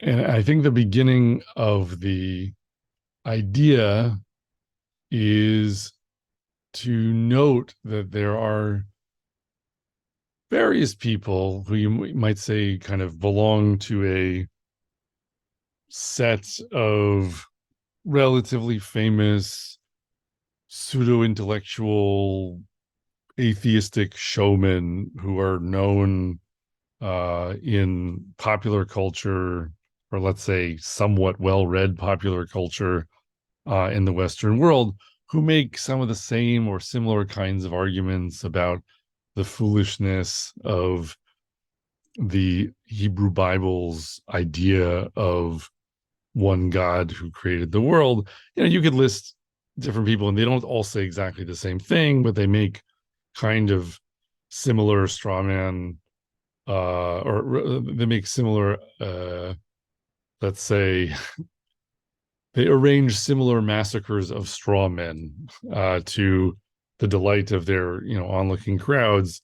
And I think the beginning of the idea is to note that there are various people who you might say kind of belong to a set of relatively famous pseudo intellectual atheistic showmen who are known in popular culture, or let's say somewhat well read popular culture in the Western world, who make some of the same or similar kinds of arguments about the foolishness of the Hebrew Bible's idea of one God who created the world. You could list different people and they don't all say exactly the same thing, but they make kind of similar straw man or they make similar let's say they arrange similar massacres of straw men to the delight of their onlooking crowds,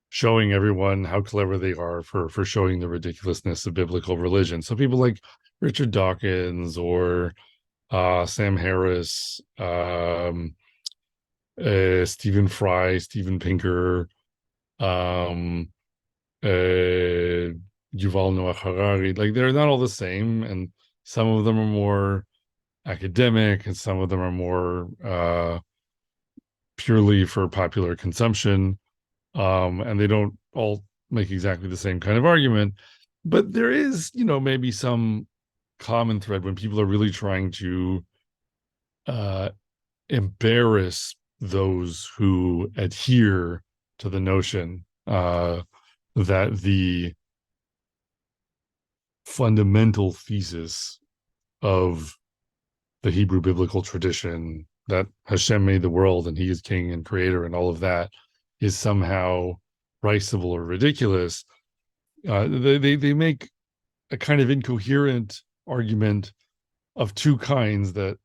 showing everyone how clever they are for showing the ridiculousness of biblical religion. So people like Richard Dawkins or Sam Harris, Stephen Fry, Steven Pinker, um, uh, Yuval Noah Harari, like they're not all the same, and some of them are more academic, and some of them are more purely for popular consumption, and they don't all make exactly the same kind of argument. But there is, maybe some common thread when people are really trying to uh, embarrass those who adhere to the notion that the fundamental thesis of the Hebrew biblical tradition, that Hashem made the world and he is king and creator and all of that, is somehow risible or ridiculous. They make a kind of incoherent argument of two kinds that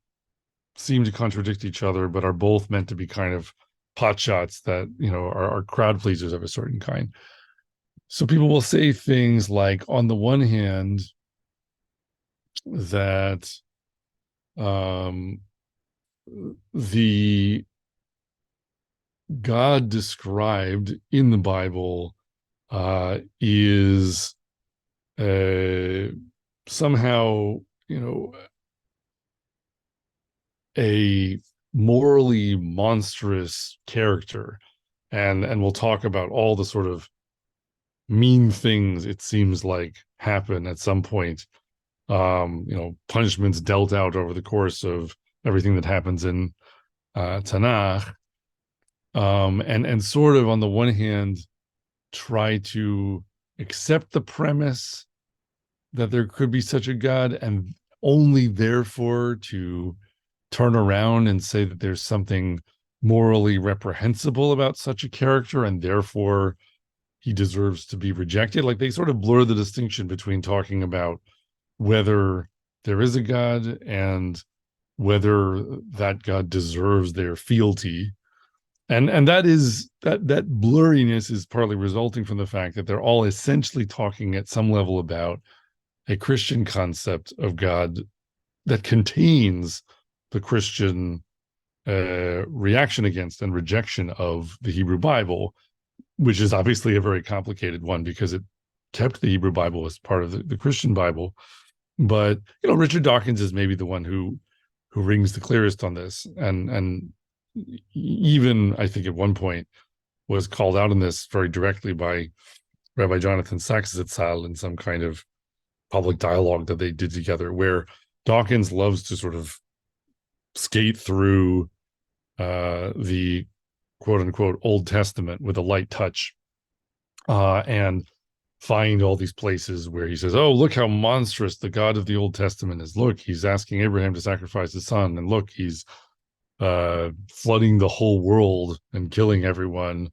seem to contradict each other, but are both meant to be kind of pot shots that are crowd pleasers of a certain kind. So people will say things like, on the one hand, that um, the God described in the Bible is uh, somehow, a morally monstrous character, and we'll talk about all the sort of mean things it seems like happen at some point. Punishments dealt out over the course of everything that happens in Tanakh, and sort of on the one hand try to accept the premise that there could be such a God, and only therefore to turn around and say that there's something morally reprehensible about such a character, and therefore he deserves to be rejected. Like they sort of blur the distinction between talking about whether there is a God and whether that God deserves their fealty. And that blurriness is partly resulting from the fact that they're all essentially talking at some level about a Christian concept of God that contains the Christian reaction against and rejection of the Hebrew Bible, which is obviously a very complicated one because it kept the Hebrew Bible as part of the Christian Bible. But Richard Dawkins is maybe the one who rings the clearest on this, and even I think at one point was called out on this very directly by Rabbi Jonathan Sachs Zatzal in some kind of public dialogue that they did together, where Dawkins loves to sort of skate through the quote unquote Old Testament with a light touch, and find all these places where he says, "Oh, look how monstrous the God of the Old Testament is. Look, he's asking Abraham to sacrifice his son, and look, he's flooding the whole world and killing everyone,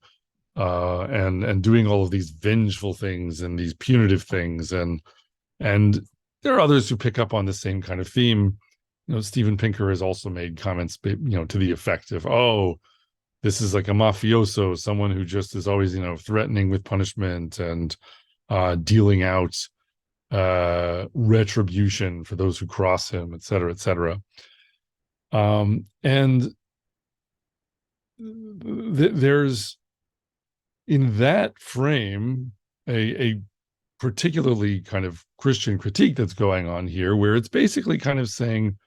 and doing all of these vengeful things and these punitive things." And there are others who pick up on the same kind of theme. Steven Pinker has also made comments, to the effect of, "Oh, this is like a mafioso, someone who just is always, threatening with punishment and dealing out retribution for those who cross him, et cetera, et cetera. And there's in that frame a particularly kind of Christian critique that's going on here, where it's basically kind of saying,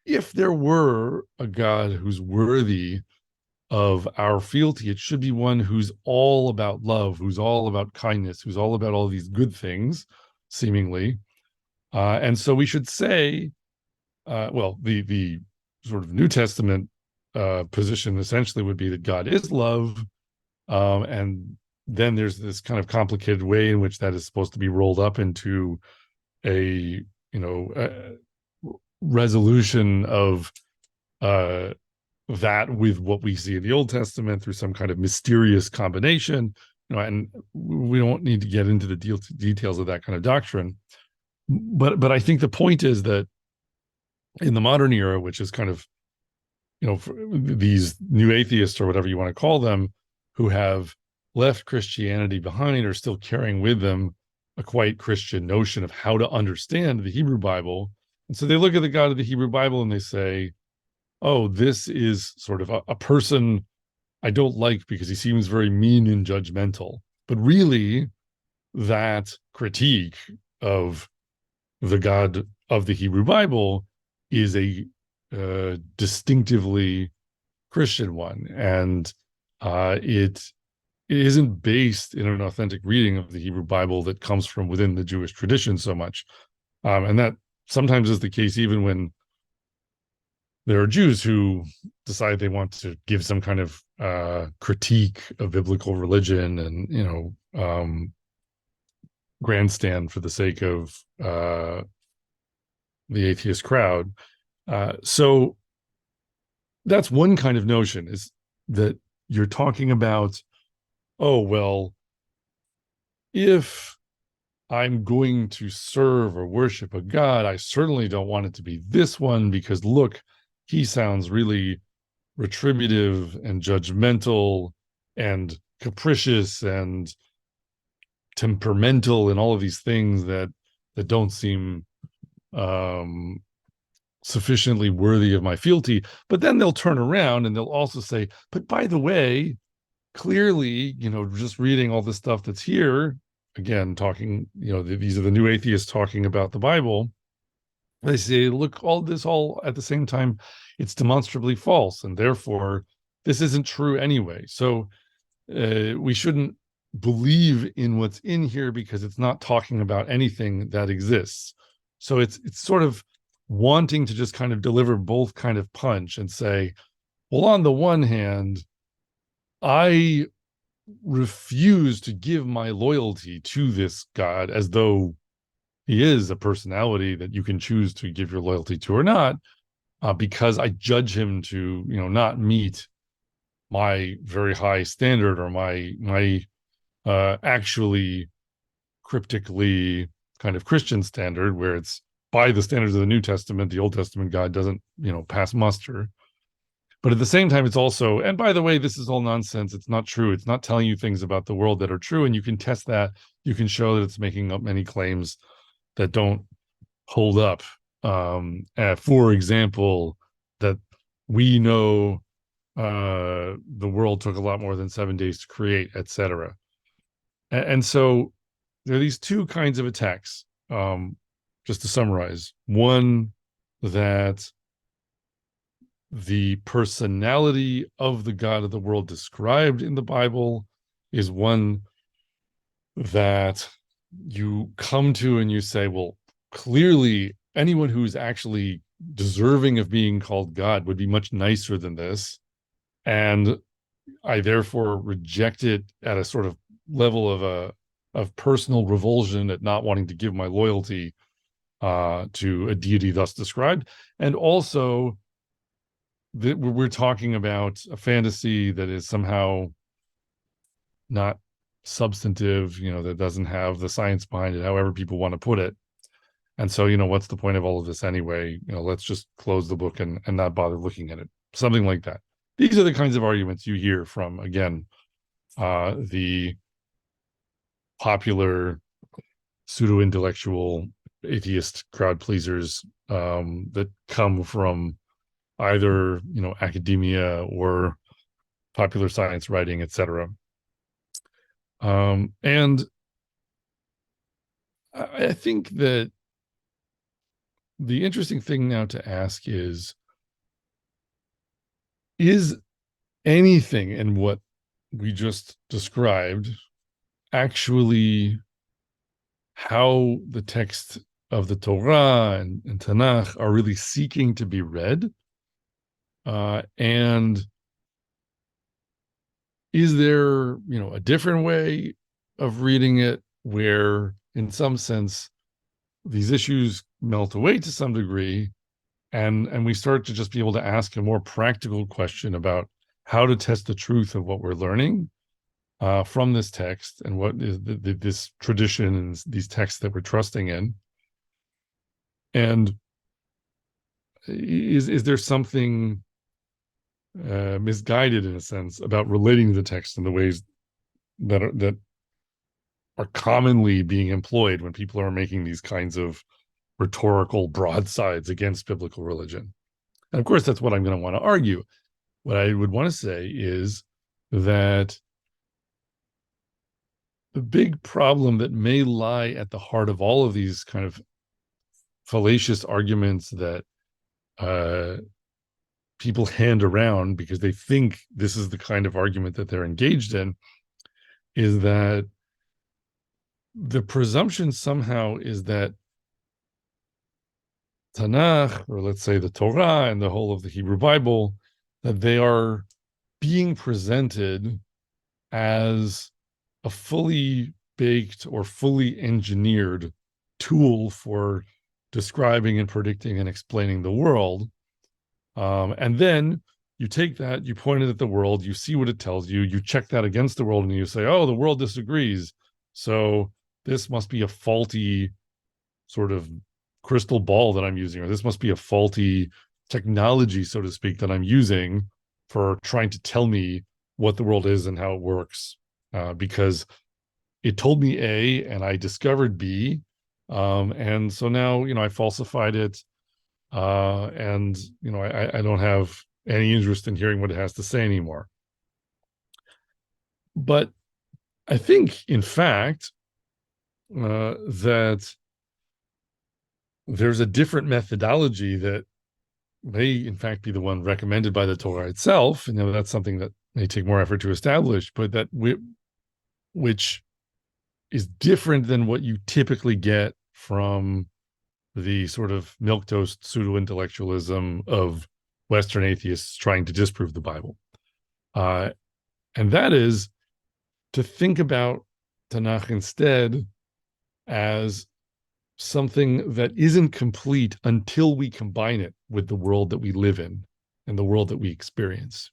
if there were a God who's worthy of our fealty, it should be one who's all about love, who's all about kindness, who's all about all these good things, seemingly. And so we should say, well, the sort of New Testament position essentially would be that God is love, and then there's this kind of complicated way in which that is supposed to be rolled up into a resolution of that with what we see in the Old Testament through some kind of mysterious combination. And we don't need to get into the details of that kind of doctrine. But I think the point is that in the modern era, which is kind of, these new atheists or whatever you want to call them, who have left Christianity behind, are still carrying with them a quite Christian notion of how to understand the Hebrew Bible. And so they look at the God of the Hebrew Bible and they say, oh, this is sort of a person I don't like because he seems very mean and judgmental. But really, that critique of the God of the Hebrew Bible is a distinctively Christian one, and it isn't based in an authentic reading of the Hebrew Bible that comes from within the Jewish tradition so much, and that sometimes is the case even when there are Jews who decide they want to give some kind of critique of biblical religion and grandstand for the sake of the atheist crowd. So that's one kind of notion, is that you're talking about, oh, well, if I'm going to serve or worship a God, I certainly don't want it to be this one, because look, he sounds really retributive and judgmental and capricious and temperamental and all of these things that don't seem sufficiently worthy of my fealty. But then they'll turn around and they'll also say, but by the way, clearly, just reading all the stuff that's here, again, talking, these are the new atheists talking about the Bible. They say, look, all at the same time, it's demonstrably false, and therefore this isn't true anyway. So we shouldn't believe in what's in here because it's not talking about anything that exists. So it's sort of wanting to just kind of deliver both kind of punch and say, well, on the one hand, I refuse to give my loyalty to this God as though he is a personality that you can choose to give your loyalty to or not, because I judge him to, not meet my very high standard or my actually cryptically kind of Christian standard, where it's by the standards of the New Testament, the Old Testament God doesn't, pass muster. But at the same time, it's also, and by the way, this is all nonsense. It's not true. It's not telling you things about the world that are true. And you can test that. You can show that it's making up many claims that don't hold up. For example, that we know the world took a lot more than 7 days to create, etc. And so there are these two kinds of attacks. Just to summarize, one, that the personality of the God of the world described in the Bible is one that you come to and you say, well, clearly anyone who's actually deserving of being called God would be much nicer than this. And I therefore reject it at a sort of level of personal revulsion at not wanting to give my loyalty to a deity thus described. And also that we're talking about a fantasy that is somehow not substantive, that doesn't have the science behind it, however people want to put it. And so, what's the point of all of this anyway? Let's just close the book and not bother looking at it. Something like that. These are the kinds of arguments you hear from, again, the popular pseudo-intellectual atheist crowd pleasers that come from either academia or popular science writing, etc. And I think that the interesting thing now to ask is anything in what we just described actually how the text of the Torah and Tanakh are really seeking to be read? And is there, a different way of reading it where, in some sense, these issues melt away to some degree, and we start to just be able to ask a more practical question about how to test the truth of what we're learning from this text and what is this tradition and these texts that we're trusting in. And is there something misguided in a sense about relating the text in the ways that are commonly being employed when people are making these kinds of rhetorical broadsides against biblical religion? And of course, that's what I'm going to want to argue. What I would want to say is that the big problem that may lie at the heart of all of these kind of fallacious arguments that uh, people hand around because they think this is the kind of argument that they're engaged in is that the presumption somehow is that Tanakh, or let's say the Torah and the whole of the Hebrew Bible, that they are being presented as a fully baked or fully engineered tool for describing and predicting and explaining the world. And then you take that, you point it at the world, you see what it tells you, you check that against the world, and you say, oh, the world disagrees. So this must be a faulty sort of crystal ball that I'm using, or this must be a faulty technology, so to speak, that I'm using for trying to tell me what the world is and how it works. Because it told me A and I discovered B. And so now, I falsified it. And, I don't have any interest in hearing what it has to say anymore. But I think, in fact, that there's a different methodology that may, in fact, be the one recommended by the Torah itself. And that's something that may take more effort to establish, but which is different than what you typically get from the sort of milquetoast pseudo-intellectualism of Western atheists trying to disprove the Bible. And that is to think about Tanakh instead as something that isn't complete until we combine it with the world that we live in and the world that we experience.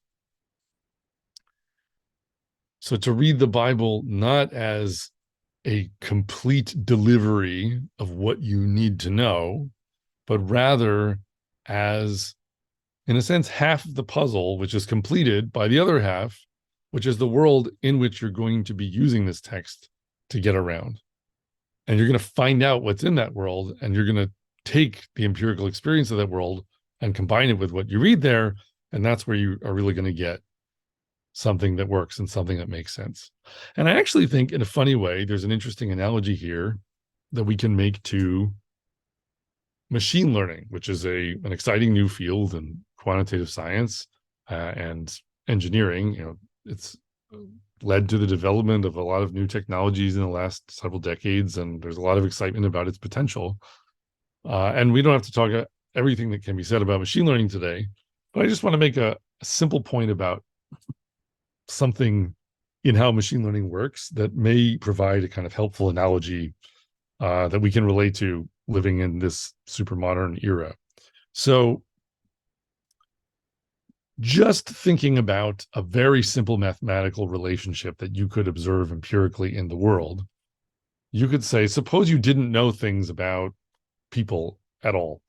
So to read the Bible not as a complete delivery of what you need to know, but rather as, in a sense, half of the puzzle, which is completed by the other half, which is the world in which you're going to be using this text to get around. And you're going to find out what's in that world, and you're going to take the empirical experience of that world and combine it with what you read there. And that's where you are really going to get something that works and something that makes sense. And I actually think, in a funny way, there's an interesting analogy here that we can make to machine learning, which is an exciting new field in quantitative science and engineering. It's led to the development of a lot of new technologies in the last several decades, and there's a lot of excitement about its potential. And we don't have to talk about everything that can be said about machine learning today, but I just want to make a simple point about something in how machine learning works that may provide a kind of helpful analogy that we can relate to living in this super modern era. So just thinking about a very simple mathematical relationship that you could observe empirically in the world, you could say, suppose you didn't know things about people at all,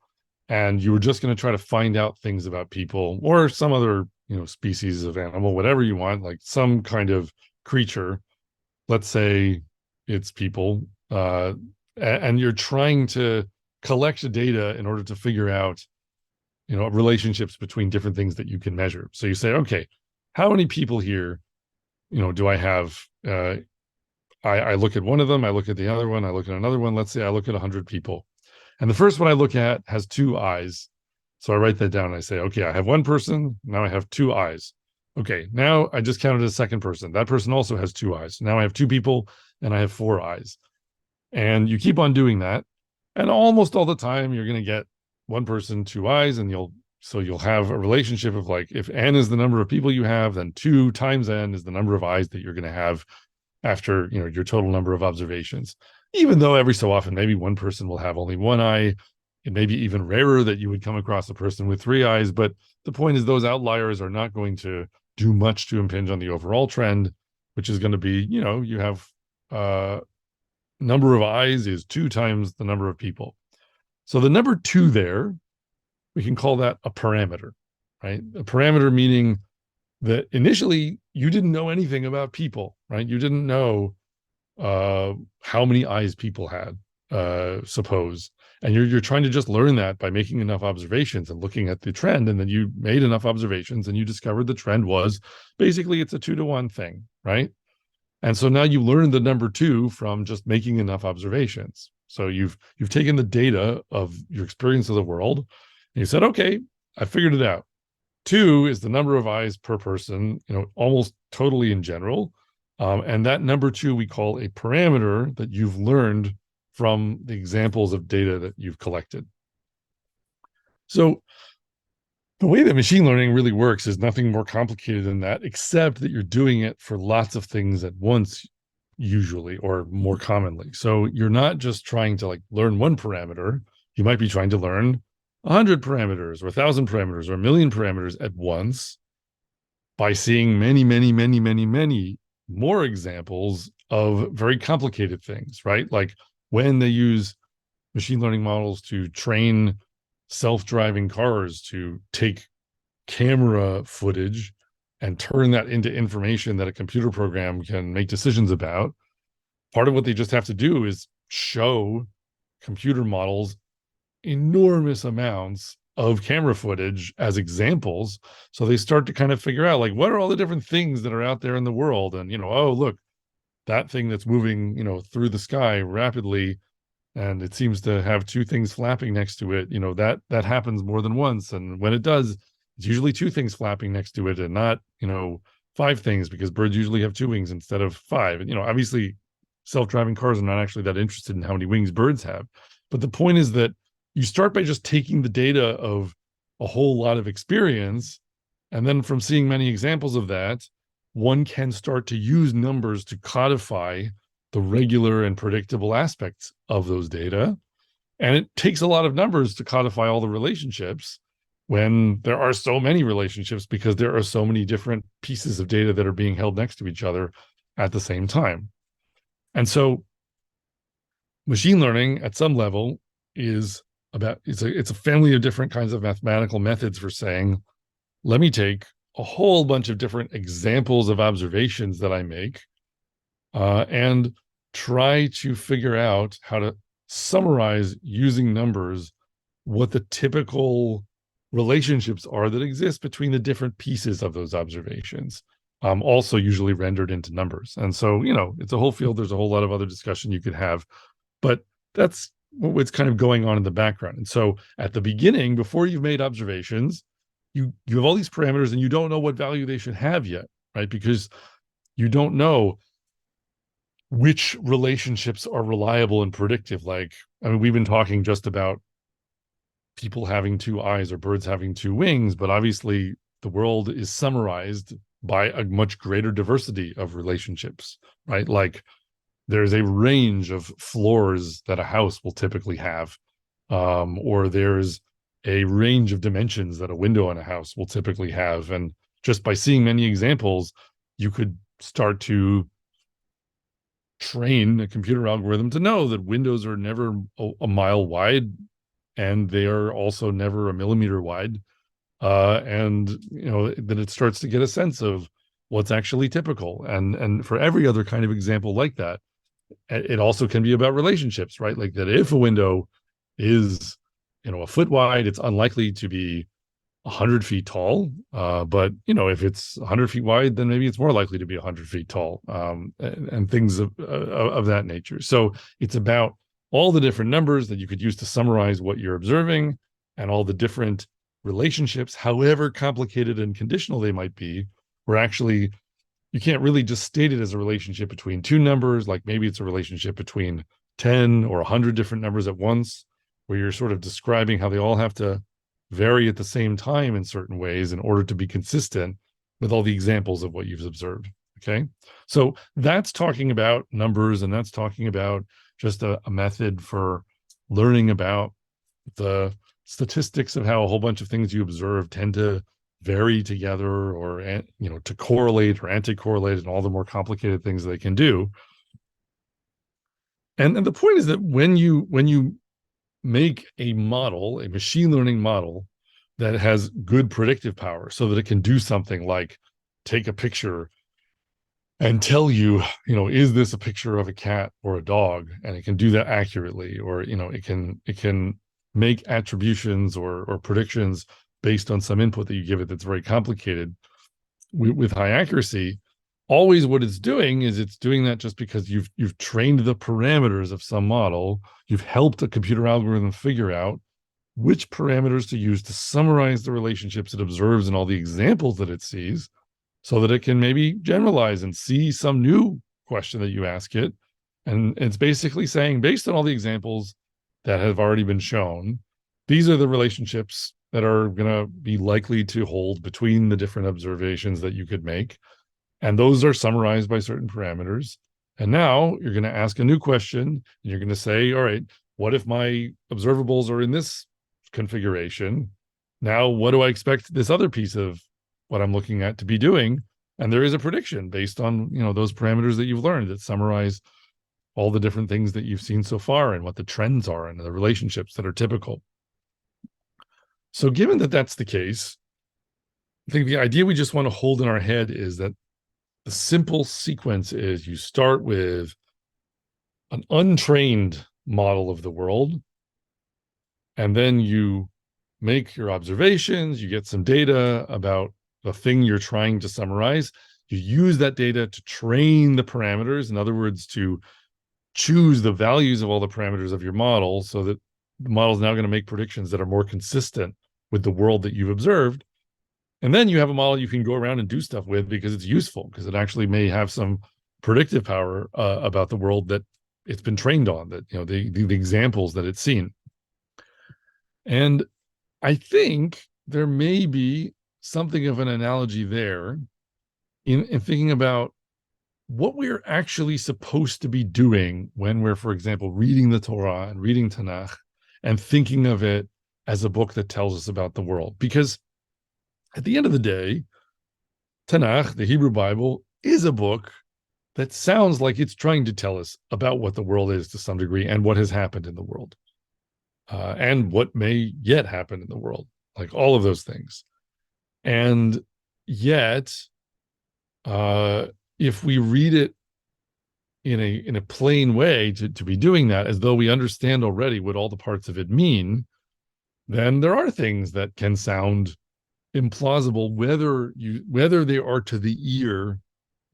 and you were just going to try to find out things about people or some other, species of animal, whatever you want, like some kind of creature. Let's say it's people, and you're trying to collect data in order to figure out, relationships between different things that you can measure. So you say, okay, how many people here, do I have? I look at one of them, I look at the other one, I look at another one. Let's say I look at 100 people. And the first one I look at has two eyes. So I write that down and I say, okay, I have one person. Now I have two eyes. Okay, now I just counted a second person. That person also has two eyes. Now I have two people and I have four eyes. And you keep on doing that. And almost all the time, you're going to get one person, two eyes, and you'll have a relationship of like, if n is the number of people you have, then two times n is the number of eyes that you're going to have after, your total number of observations. Even though every so often, maybe one person will have only one eye. It may be even rarer that you would come across a person with three eyes. But the point is, those outliers are not going to do much to impinge on the overall trend, which is going to be, you have number of eyes is two times the number of people. So the number two there, we can call that a parameter, right? A parameter meaning that initially you didn't know anything about people, right? You didn't know how many eyes people had, suppose. And you're trying to just learn that by making enough observations and looking at the trend. And then you made enough observations and you discovered the trend was basically it's a 2-to-1 thing, right? And so now you learn the number two from just making enough observations. So you've taken the data of your experience of the world and you said, okay, I figured it out. Two is the number of eyes per person, almost totally in general. And that number two we call a parameter that you've learned from the examples of data that you've collected. So the way that machine learning really works is nothing more complicated than that, except that you're doing it for lots of things at once, usually, or more commonly. So you're not just trying to like learn one parameter. You might be trying to learn 100 parameters or 1,000 parameters or a million parameters at once by seeing many, many, many, many, many more examples of very complicated things, right? Like when they use machine learning models to train self-driving cars to take camera footage and turn that into information that a computer program can make decisions about. Part of what they just have to do is show computer models enormous amounts of camera footage as examples. So they start to kind of figure out like, what are all the different things that are out there in the world? And, oh, look, that thing that's moving, through the sky rapidly, and it seems to have two things flapping next to it, that happens more than once. And when it does, it's usually two things flapping next to it and not, five things, because birds usually have two wings instead of five. And, obviously self-driving cars are not actually that interested in how many wings birds have. But the point is that you start by just taking the data of a whole lot of experience. And then from seeing many examples of that, one can start to use numbers to codify the regular and predictable aspects of those data. And it takes a lot of numbers to codify all the relationships when there are so many relationships, because there are so many different pieces of data that are being held next to each other at the same time. And so machine learning at some level is about, it's a family of different kinds of mathematical methods for saying, let me take a whole bunch of different examples of observations that I make, and try to figure out how to summarize using numbers what the typical relationships are that exist between the different pieces of those observations, also usually rendered into numbers. And so, it's a whole field. There's a whole lot of other discussion you could have, but that's what's kind of going on in the background. And so at the beginning, before you've made observations, you have all these parameters and you don't know what value they should have yet, right? Because you don't know which relationships are reliable and predictive. Like, I mean, we've been talking just about people having two eyes or birds having two wings, but obviously the world is summarized by a much greater diversity of relationships, right? Like there's a range of floors that a house will typically have, or there's a range of dimensions that a window in a house will typically have. And just by seeing many examples, you could start to train a computer algorithm to know that windows are never a mile wide, and they are also never a millimeter wide. And then it starts to get a sense of what's actually typical. And for every other kind of example like that, It also can be about relationships, right? Like that if a window is, a foot wide, it's unlikely to be 100 feet tall. But if it's 100 feet wide, then maybe it's more likely to be 100 feet tall, and things of that nature. So it's about all the different numbers that you could use to summarize what you're observing, and all the different relationships, however complicated and conditional they might be, where actually you can't really just state it as a relationship between two numbers. Like maybe it's a relationship between 10 or 100 different numbers at once, where you're sort of describing how they all have to vary at the same time in certain ways in order to be consistent with all the examples of what you've observed. Okay. So that's talking about numbers, and that's talking about just a method for learning about the statistics of how a whole bunch of things you observe tend to vary together, or to correlate or anti-correlate, and all the more complicated things they can do. And the point is that when you make a model, a machine learning model that has good predictive power, so that it can do something like take a picture and tell you, is this a picture of a cat or a dog? And it can do that accurately, or, it can make attributions or predictions based on some input that you give it that's very complicated with high accuracy. Always what it's doing is it's doing that just because you've trained the parameters of some model. You've helped a computer algorithm figure out which parameters to use to summarize the relationships it observes and all the examples that it sees, so that it can maybe generalize and see some new question that you ask it. And it's basically saying, based on all the examples that have already been shown, these are the relationships that are going to be likely to hold between the different observations that you could make. And those are summarized by certain parameters. And now you're going to ask a new question, and you're going to say, all right, what if my observables are in this configuration? Now, what do I expect this other piece of what I'm looking at to be doing? And there is a prediction based on, those parameters that you've learned that summarize all the different things that you've seen so far, and what the trends are and the relationships that are typical. So given that that's the case, I think the idea we just want to hold in our head is that the simple sequence is you start with an untrained model of the world, and then you make your observations, you get some data about the thing you're trying to summarize. You use that data to train the parameters, in other words, to choose the values of all the parameters of your model, so that the model is now going to make predictions that are more consistent with the world that you've observed. And then you have a model you can go around and do stuff with, because it's useful, because it actually may have some predictive power about the world that it's been trained on, that, the examples that it's seen. And I think there may be something of an analogy there in thinking about what we're actually supposed to be doing when we're, for example, reading the Torah and reading Tanakh and thinking of it as a book that tells us about the world. Because at the end of the day, Tanakh, the Hebrew Bible, is a book that sounds like it's trying to tell us about what the world is to some degree, and what has happened in the world, and what may yet happen in the world, like all of those things. And yet, if we read it in a plain way, to be doing that as though we understand already what all the parts of it mean, then there are things that can sound implausible, whether they are to the ear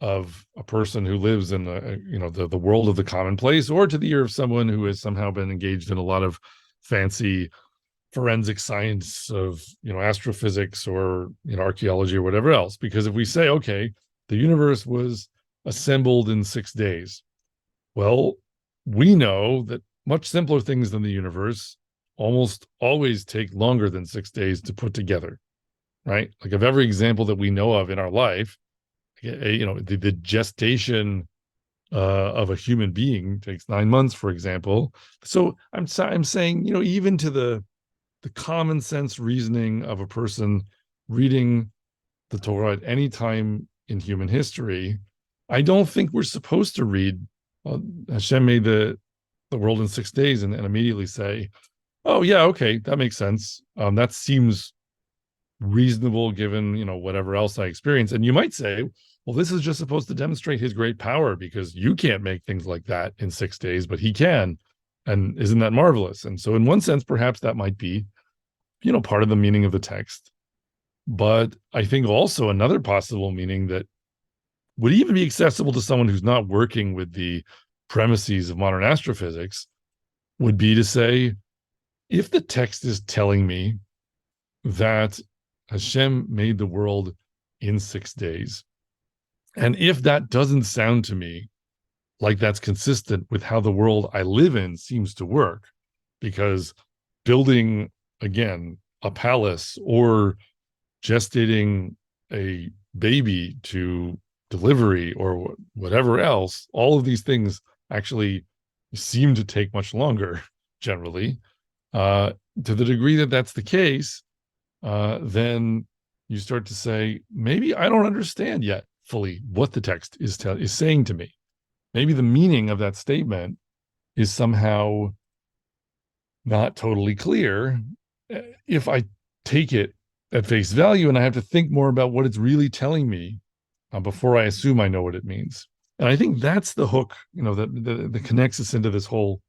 of a person who lives in the world of the commonplace, or to the ear of someone who has somehow been engaged in a lot of fancy forensic science of astrophysics, or archaeology, or whatever else. Because if we say, okay, the universe was assembled in 6 days, well, we know that much simpler things than the universe almost always take longer than 6 days to put together, right? Like, of every example that we know of in our life, the gestation of a human being takes 9 months, for example. So I'm saying, even to the common sense reasoning of a person reading the Torah at any time in human history, I don't think we're supposed to read, well, Hashem made the world in 6 days, and immediately say, oh yeah, okay, that makes sense. That seems reasonable given whatever else I experience. And you might say, well, this is just supposed to demonstrate his great power because you can't make things like that in 6 days, but he can. And isn't that marvelous? And so, in one sense, perhaps that might be, part of the meaning of the text. But I think also another possible meaning that would even be accessible to someone who's not working with the premises of modern astrophysics would be to say, if the text is telling me that Hashem made the world in 6 days, and if that doesn't sound to me like that's consistent with how the world I live in seems to work, because building, again, a palace or gestating a baby to delivery or whatever else, all of these things actually seem to take much longer generally. To the degree that that's the case, then you start to say, maybe I don't understand yet fully what the text is saying to me. Maybe the meaning of that statement is somehow not totally clear if I take it at face value and I have to think more about what it's really telling me before I assume I know what it means. And I think that's the hook, that connects us into this whole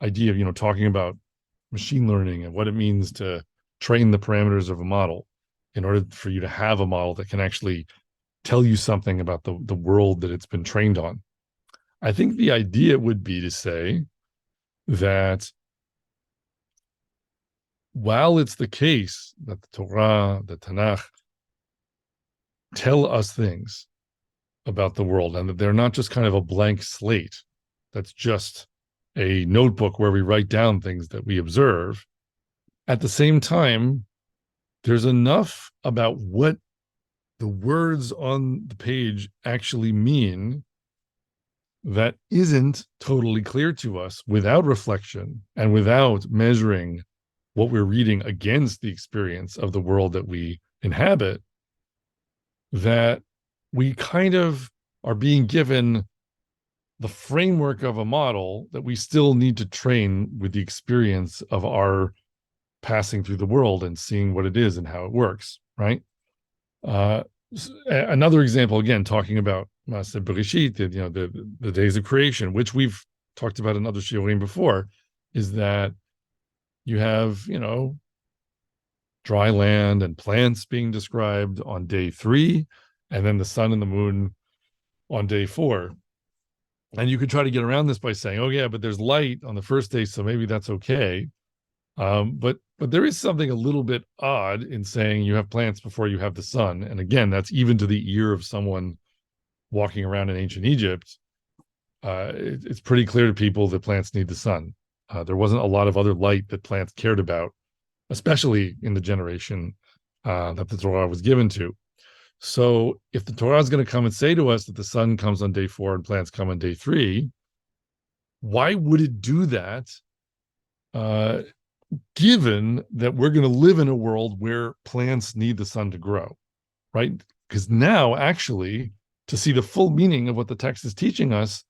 idea of, talking about machine learning and what it means to train the parameters of a model in order for you to have a model that can actually tell you something about the world that it's been trained on. I think the idea would be to say that while it's the case that the Torah, the Tanakh, tell us things about the world and that they're not just kind of a blank slate that's just a notebook where we write down things that we observe, at the same time, there's enough about what the words on the page actually mean that isn't totally clear to us without reflection and without measuring what we're reading against the experience of the world that we inhabit, that we kind of are being given the framework of a model that we still need to train with the experience of our passing through the world and seeing what it is and how it works, right? Another example, again, talking about Maaseh Bereshit, the days of creation, which we've talked about in other shiurim before, is that you have, dry land and plants being described on day 3, and then the sun and the moon on day 4. And you could try to get around this by saying, oh yeah, but there's light on the first day, so maybe that's okay. But there is something a little bit odd in saying you have plants before you have the sun. And again, that's even to the ear of someone walking around in ancient Egypt. It's pretty clear to people that plants need the sun. There wasn't a lot of other light that plants cared about, especially in the generation that the Torah was given to. So if the Torah is going to come and say to us that the sun comes on day 4 and plants come on day 3, why would it do that? Given that we're going to live in a world where plants need the sun to grow, right? Because now, actually, to see the full meaning of what the text is teaching us,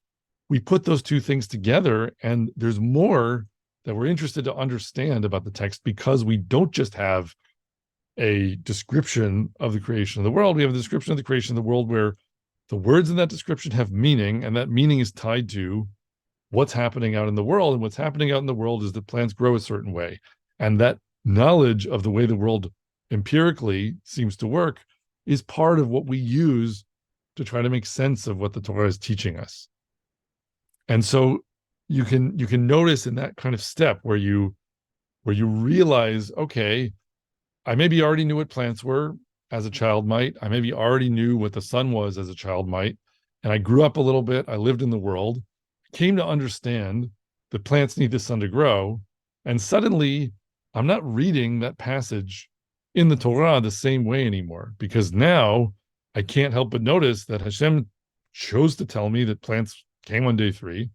we put those two things together, and there's more that we're interested to understand about the text because we don't just have a description of the creation of the world. We have a description of the creation of the world where the words in that description have meaning, and that meaning is tied to what's happening out in the world. And what's happening out in the world is that plants grow a certain way. And that knowledge of the way the world empirically seems to work is part of what we use to try to make sense of what the Torah is teaching us. And so you can notice in that kind of step where you realize, okay, I maybe already knew what plants were as a child might. I maybe already knew what the sun was as a child might. And I grew up a little bit. I lived in the world, came to understand that plants need the sun to grow. And suddenly I'm not reading that passage in the Torah the same way anymore, because now I can't help but notice that Hashem chose to tell me that plants came on day 3,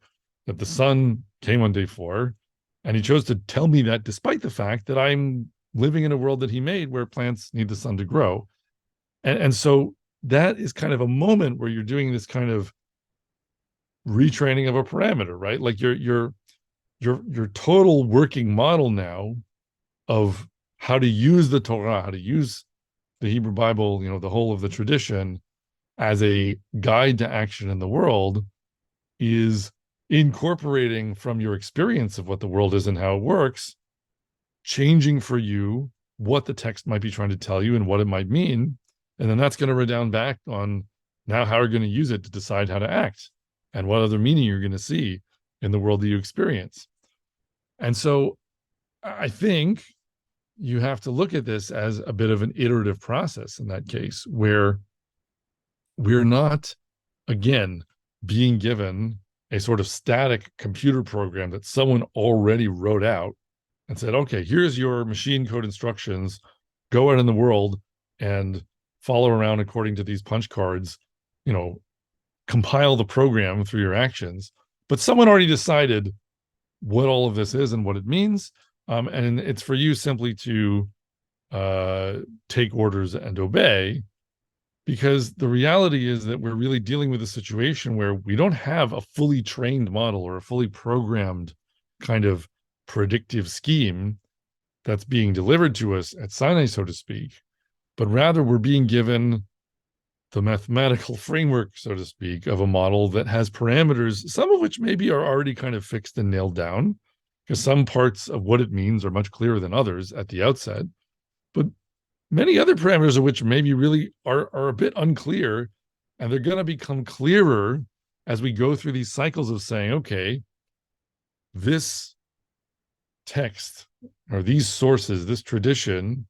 that the sun came on day 4. And he chose to tell me that despite the fact that I'm living in a world that he made where plants need the sun to grow. And so that is kind of a moment where you're doing this kind of retraining of a parameter, right? Like your total working model now of how to use the Torah, how to use the Hebrew Bible, the whole of the tradition, as a guide to action in the world is incorporating from your experience of what the world is and how it works, changing for you what the text might be trying to tell you and what it might mean. And then that's going to redound back on now how you're going to use it to decide how to act and what other meaning you're going to see in the world that you experience. And so I think you have to look at this as a bit of an iterative process in that case, where we're not, again, being given a sort of static computer program that someone already wrote out and said, okay, here's your machine code instructions. Go out in the world and follow around according to these punch cards, compile the program through your actions. But someone already decided what all of this is and what it means. And it's for you simply to take orders and obey, because the reality is that we're really dealing with a situation where we don't have a fully trained model or a fully programmed kind of predictive scheme that's being delivered to us at Sinai, so to speak, but rather we're being given the mathematical framework, so to speak, of a model that has parameters, some of which maybe are already kind of fixed and nailed down, because some parts of what it means are much clearer than others at the outset, but many other parameters of which maybe really are a bit unclear, and they're going to become clearer as we go through these cycles of saying, okay, this text or these sources, this tradition,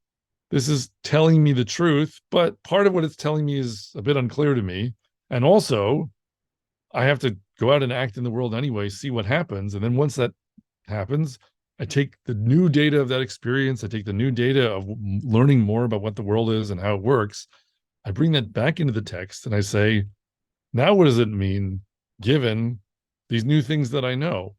this is telling me the truth, but part of what it's telling me is a bit unclear to me. And also, I have to go out and act in the world anyway, see what happens. And then once that happens, I take the new data of that experience, I take the new data of learning more about what the world is and how it works, I bring that back into the text and I say, now what does it mean given these new things that I know?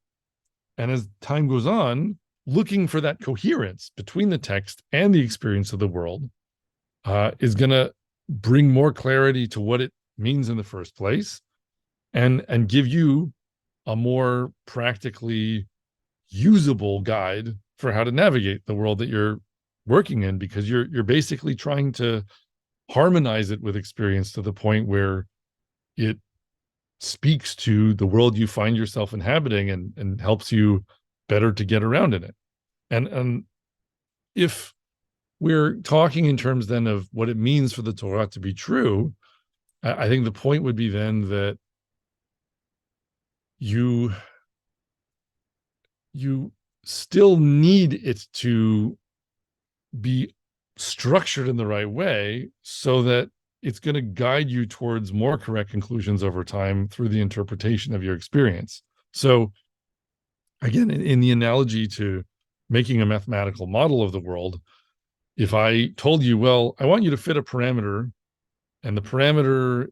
And as time goes on, looking for that coherence between the text and the experience of the world is going to bring more clarity to what it means in the first place, and give you a more practically usable guide for how to navigate the world that you're working in, because you're basically trying to harmonize it with experience to the point where it speaks to the world you find yourself inhabiting and helps you better to get around in it. And if we're talking in terms then of what it means for the Torah to be true, I think the point would be then that you still need it to be structured in the right way so that it's going to guide you towards more correct conclusions over time through the interpretation of your experience. So again, in the analogy to making a mathematical model of the world, if I told you, well, I want you to fit a parameter, and the parameter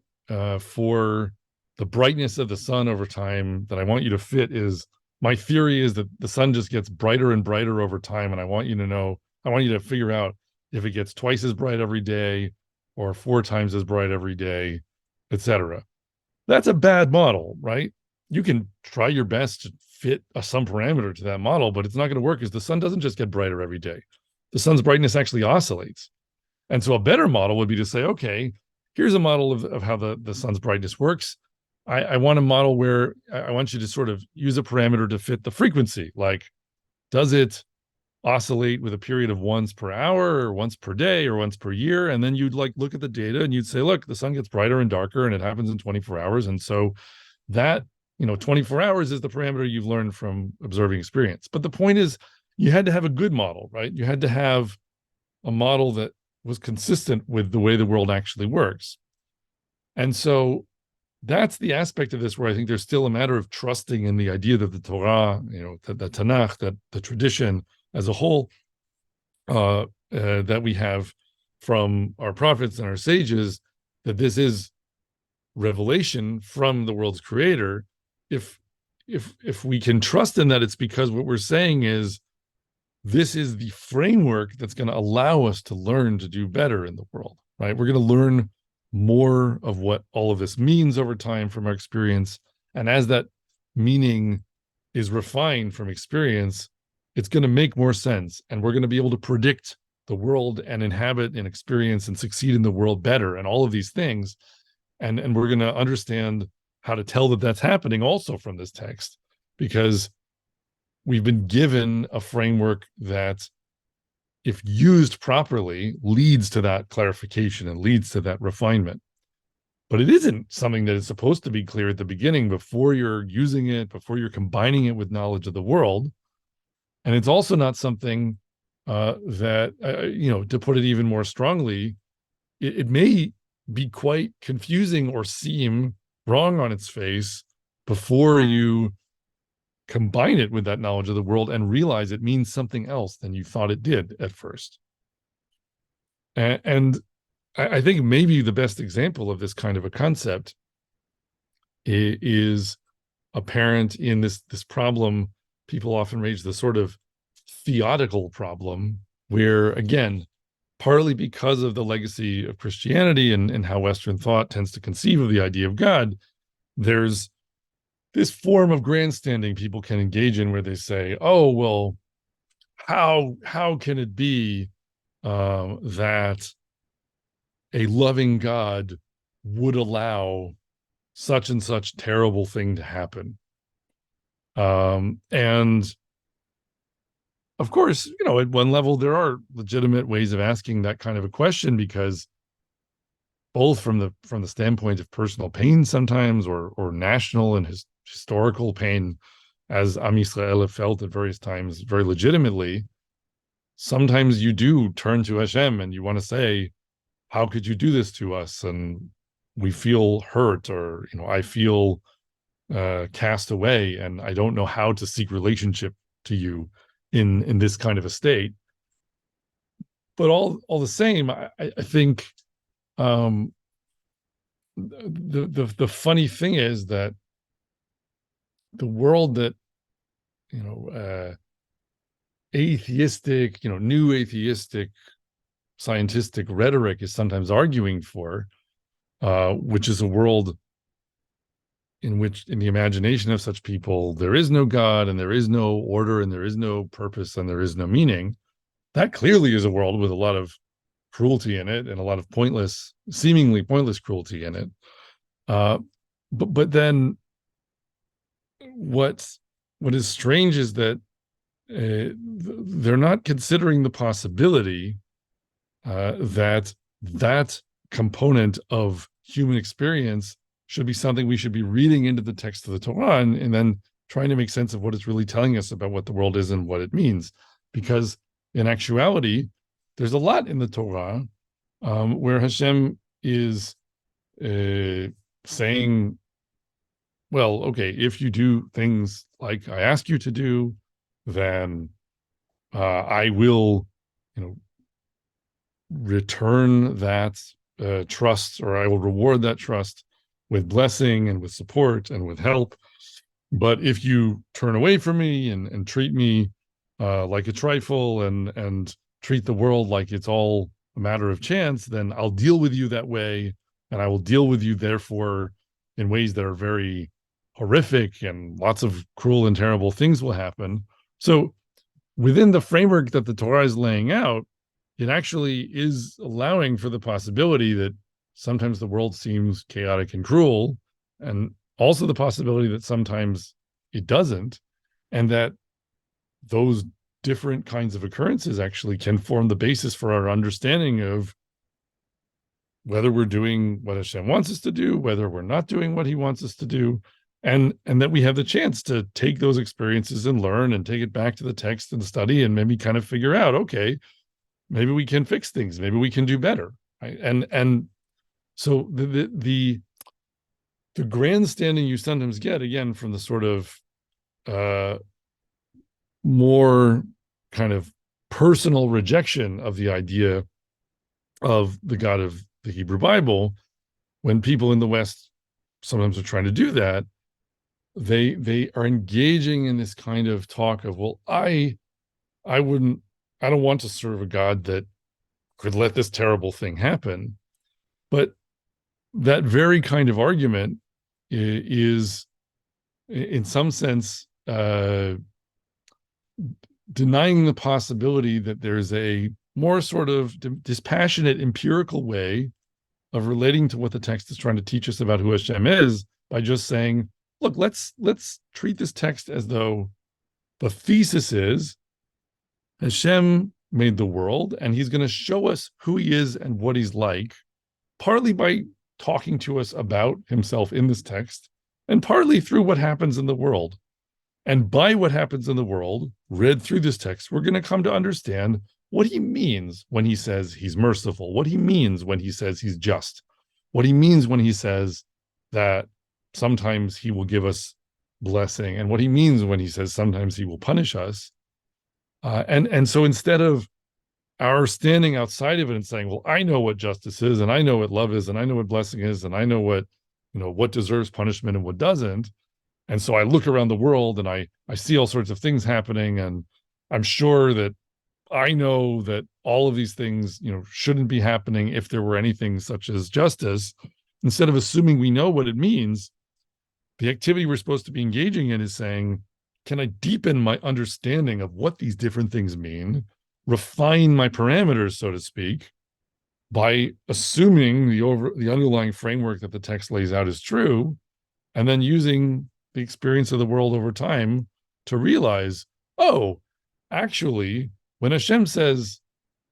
for the brightness of the sun over time that I want you to fit is, my theory is that the sun just gets brighter and brighter over time, and I want you to figure out if it gets twice as bright every day or 4 times as bright every day, etc. That's a bad model, right? You can try your best to fit some parameter to that model, but it's not going to work because the sun doesn't just get brighter every day. The sun's brightness actually oscillates. And so a better model would be to say, okay, here's a model of how the sun's brightness works. I want a model where I want you to sort of use a parameter to fit the frequency. Like, does it oscillate with a period of once per hour or once per day or once per year? And then you'd look at the data and you'd say, look, the sun gets brighter and darker and it happens in 24 hours. And so that, 24 hours is the parameter you've learned from observing experience. But the point is, you had to have a good model, right? You had to have a model that was consistent with the way the world actually works. And so that's the aspect of this where I think there's still a matter of trusting in the idea that the Torah, the Tanakh, that the tradition as a whole that we have from our prophets and our sages, that this is revelation from the world's creator. If we can trust in that, it's because what we're saying is, this is the framework that's going to allow us to learn to do better in the world, right? We're going to learn more of what all of this means over time from our experience. And as that meaning is refined from experience, it's going to make more sense. And we're going to be able to predict the world and inhabit and experience and succeed in the world better and all of these things. And we're going to understand how to tell that that's happening also from this text, because we've been given a framework that, if used properly, leads to that clarification and leads to that refinement. But it isn't something that is supposed to be clear at the beginning before you're using it, before you're combining it with knowledge of the world. And it's also not something that, to put it even more strongly, it may be quite confusing or seem wrong on its face before you combine it with that knowledge of the world and realize it means something else than you thought it did at first. And I think maybe the best example of this kind of a concept is apparent in this problem people often raise, the sort of theodical problem, where, again, partly because of the legacy of Christianity and how Western thought tends to conceive of the idea of God, there's this form of grandstanding people can engage in where they say, oh, well, how can it be that a loving God would allow such and such terrible thing to happen? And of course, at one level, there are legitimate ways of asking that kind of a question, because both from the standpoint of personal pain sometimes, or national and historical pain, as Am Yisrael have felt at various times very legitimately, sometimes you do turn to Hashem and you want to say, how could you do this to us? And we feel hurt, or I feel cast away, and I don't know how to seek relationship to you in this kind of a state. But all the same, I think the funny thing is that the world that atheistic, new atheistic scientific rhetoric is sometimes arguing for, which is a world in which, in the imagination of such people, there is no God, and there is no order, and there is no purpose, and there is no meaning. That clearly is a world with a lot of cruelty in it, and a lot of seemingly pointless cruelty in it. But then what is strange is that they're not considering the possibility that component of human experience should be something we should be reading into the text of the Torah, and then trying to make sense of what it's really telling us about what the world is and what it means. Because in actuality, there's a lot in the Torah where Hashem is saying, well, okay, if you do things like I ask you to do, then I will, return that trust, or I will reward that trust with blessing and with support and with help. But if you turn away from me and treat me like a trifle, and treat the world like it's all a matter of chance, then I'll deal with you that way, and I will deal with you, therefore, in ways that are very horrific, and lots of cruel and terrible things will happen. So within the framework that the Torah is laying out, it actually is allowing for the possibility that sometimes the world seems chaotic and cruel, and also the possibility that sometimes it doesn't, and that those different kinds of occurrences actually can form the basis for our understanding of whether we're doing what Hashem wants us to do, whether we're not doing what he wants us to do, and that we have the chance to take those experiences and learn and take it back to the text and study, and maybe kind of figure out, okay, maybe we can fix things, maybe we can do better, right? And so the grandstanding you sometimes get, again, from the sort of more kind of personal rejection of the idea of the God of the Hebrew Bible, when people in the West sometimes are trying to do that, they are engaging in this kind of talk of, well, I don't want to serve a God that could let this terrible thing happen. But that very kind of argument is in some sense denying the possibility that there's a more sort of dispassionate empirical way of relating to what the text is trying to teach us about who Hashem is by just saying, look, let's treat this text as though the thesis is Hashem made the world and he's going to show us who he is and what he's like, partly by talking to us about himself in this text, and partly through what happens in the world. And by what happens in the world, read through this text, we're going to come to understand what he means when he says he's merciful, what he means when he says he's just, what he means when he says that sometimes he will give us blessing, and what he means when he says sometimes he will punish us. And so instead of our standing outside of it and saying, well, I know what justice is, and I know what love is, and I know what blessing is, and I know what deserves punishment and what doesn't. And so I look around the world and I see all sorts of things happening, and I'm sure that I know that all of these things, shouldn't be happening if there were anything such as justice. Instead of assuming we know what it means, the activity we're supposed to be engaging in is saying, can I deepen my understanding of what these different things mean, refine my parameters, so to speak, by assuming the underlying framework that the text lays out is true, and then using the experience of the world over time to realize, oh, actually, when Hashem says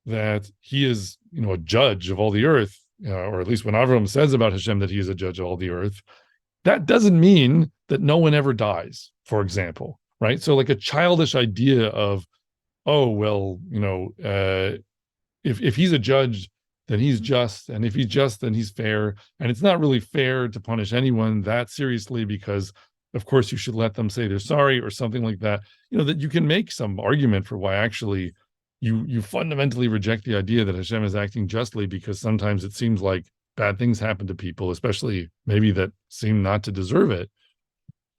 that he is, a judge of all the earth, or at least when Avram says about Hashem that he is a judge of all the earth, that doesn't mean that no one ever dies, for example, right? So like a childish idea of, oh, well, if he's a judge, then he's just, and if he's just, then he's fair. And it's not really fair to punish anyone that seriously because, of course, you should let them say they're sorry or something like that. That you can make some argument for why actually you fundamentally reject the idea that Hashem is acting justly, because sometimes it seems like bad things happen to people, especially maybe that seem not to deserve it.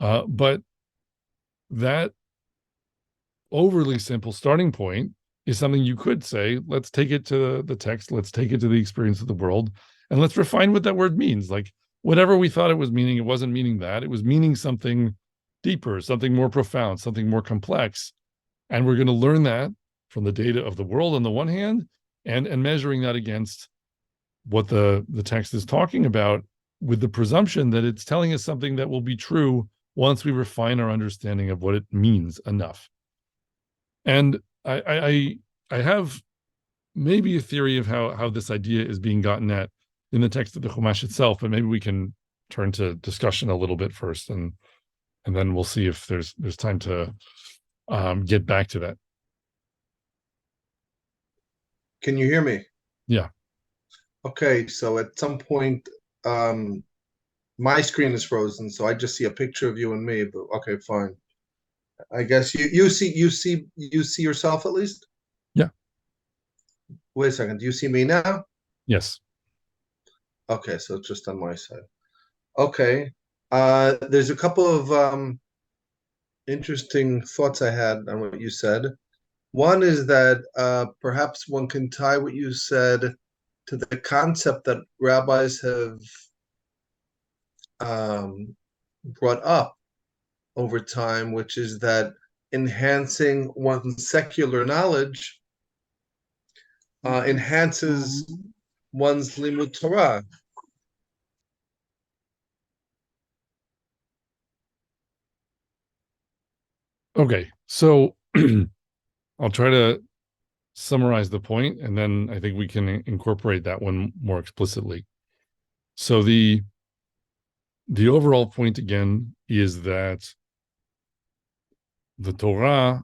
But that overly simple starting point is something you could say, let's take it to the text, let's take it to the experience of the world, and let's refine what that word means. Like whatever we thought it was meaning, it wasn't meaning that. It was meaning something deeper, something more profound, something more complex. And we're going to learn that from the data of the world on the one hand, and measuring that against what the text is talking about, with the presumption that it's telling us something that will be true once we refine our understanding of what it means enough. And I have maybe a theory of how this idea is being gotten at in the text of the Chumash itself, but maybe we can turn to discussion a little bit first, and then we'll see if there's time to get back to that. Can you hear me? Yeah. Okay, so at some point, my screen is frozen, so I just see a picture of you and me. But okay, fine. I guess you see yourself at least. Yeah. Wait a second. Do you see me now? Yes. Okay, so it's just on my side. Okay. There's a couple of interesting thoughts I had on what you said. One is that perhaps one can tie what you said to the concept that rabbis have brought up over time, which is that enhancing one's secular knowledge enhances one's limud Torah. Okay, so I'll try to summarize the point, and then I think we can incorporate that one more explicitly. So the overall point again is that the Torah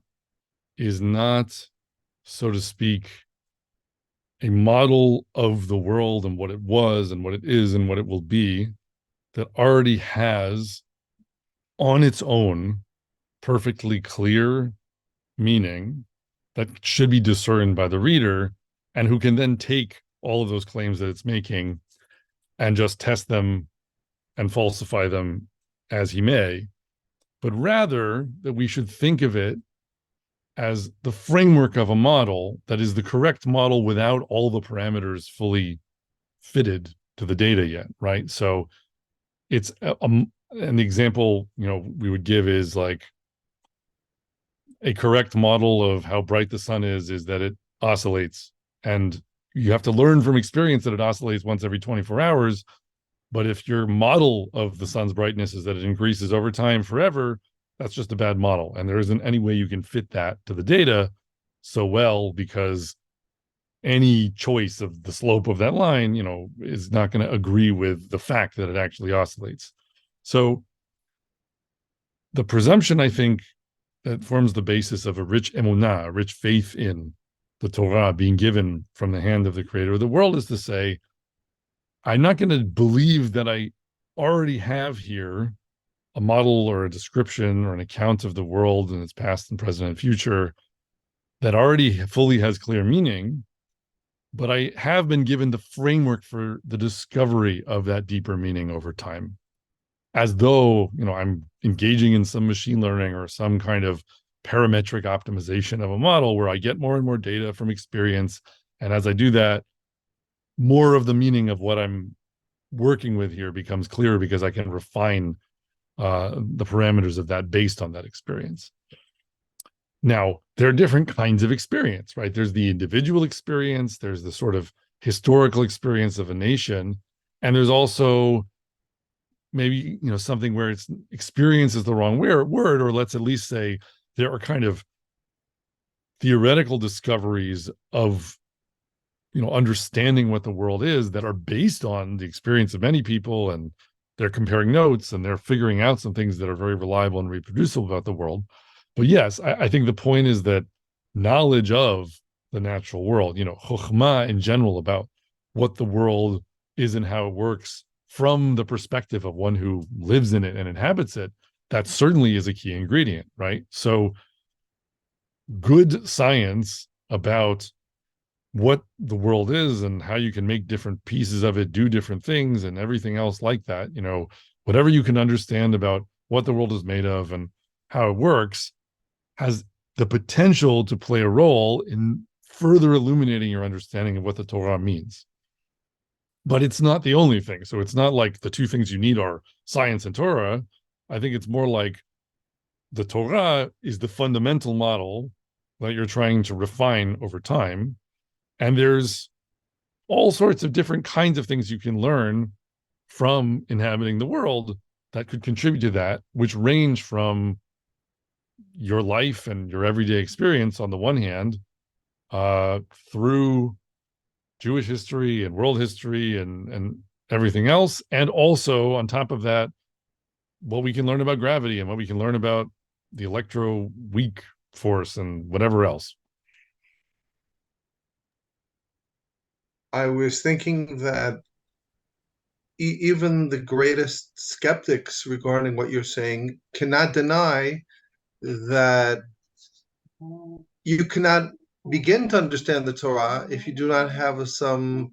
is not, so to speak, a model of the world and what it was and what it is and what it will be that already has on its own perfectly clear meaning that should be discerned by the reader, and who can then take all of those claims that it's making and just test them and falsify them as he may, but rather that we should think of it as the framework of a model that is the correct model without all the parameters fully fitted to the data yet, right? So it's an example we would give is like a correct model of how bright the sun is that it oscillates, and you have to learn from experience that it oscillates once every 24 hours. But if your model of the sun's brightness is that it increases over time forever, that's just a bad model. And there isn't any way you can fit that to the data so well, because any choice of the slope of that line, is not going to agree with the fact that it actually oscillates. So the presumption, I think, that forms the basis of a rich emunah, a rich faith in the Torah being given from the hand of the creator of the world, is to say, I'm not going to believe that I already have here a model or a description or an account of the world in its past and present and future that already fully has clear meaning, but I have been given the framework for the discovery of that deeper meaning over time, as though, I'm engaging in some machine learning or some kind of parametric optimization of a model where I get more and more data from experience. And as I do that, more of the meaning of what I'm working with here becomes clearer because I can refine the parameters of that based on that experience. Now, there are different kinds of experience, right? There's the individual experience, there's the sort of historical experience of a nation, and there's also maybe, something where it's experience is the wrong word, or let's at least say there are kind of theoretical discoveries of understanding what the world is that are based on the experience of many people, and they're comparing notes and they're figuring out some things that are very reliable and reproducible about the world. But yes, I think the point is that knowledge of the natural world, chokhmah in general about what the world is and how it works from the perspective of one who lives in it and inhabits it, that certainly is a key ingredient, right? So good science about what the world is and how you can make different pieces of it do different things and everything else like that, whatever you can understand about what the world is made of and how it works, has the potential to play a role in further illuminating your understanding of what the Torah means. But it's not the only thing. So it's not like the two things you need are science and Torah. I think it's more like the Torah is the fundamental model that you're trying to refine over time. And there's all sorts of different kinds of things you can learn from inhabiting the world that could contribute to that, which range from your life and your everyday experience on the one hand, through Jewish history and world history and everything else, and also on top of that, what we can learn about gravity and what we can learn about the electroweak force and whatever else. I was thinking that even the greatest skeptics regarding what you're saying cannot deny that you cannot begin to understand the Torah if you do not have some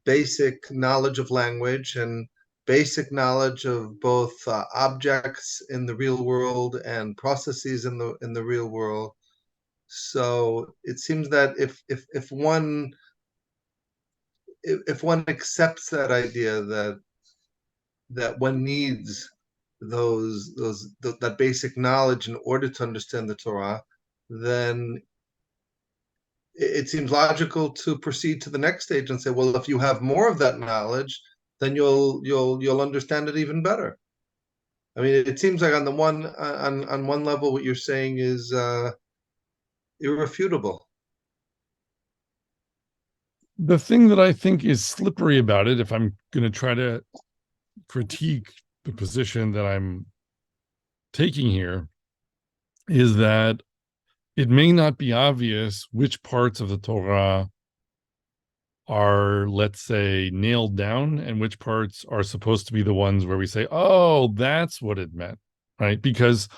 basic knowledge of language and basic knowledge of both objects in the real world and processes in the real world. So it seems that if one accepts that idea that one needs that basic knowledge in order to understand the Torah, then it seems logical to proceed to the next stage and say, well, if you have more of that knowledge, then you'll understand it even better. I mean, it seems like on one level, what you're saying is irrefutable. The thing that I think is slippery about it, if I'm going to try to critique the position that I'm taking here, is that it may not be obvious which parts of the Torah are, let's say, nailed down and which parts are supposed to be the ones where we say, oh, that's what it meant, right? Because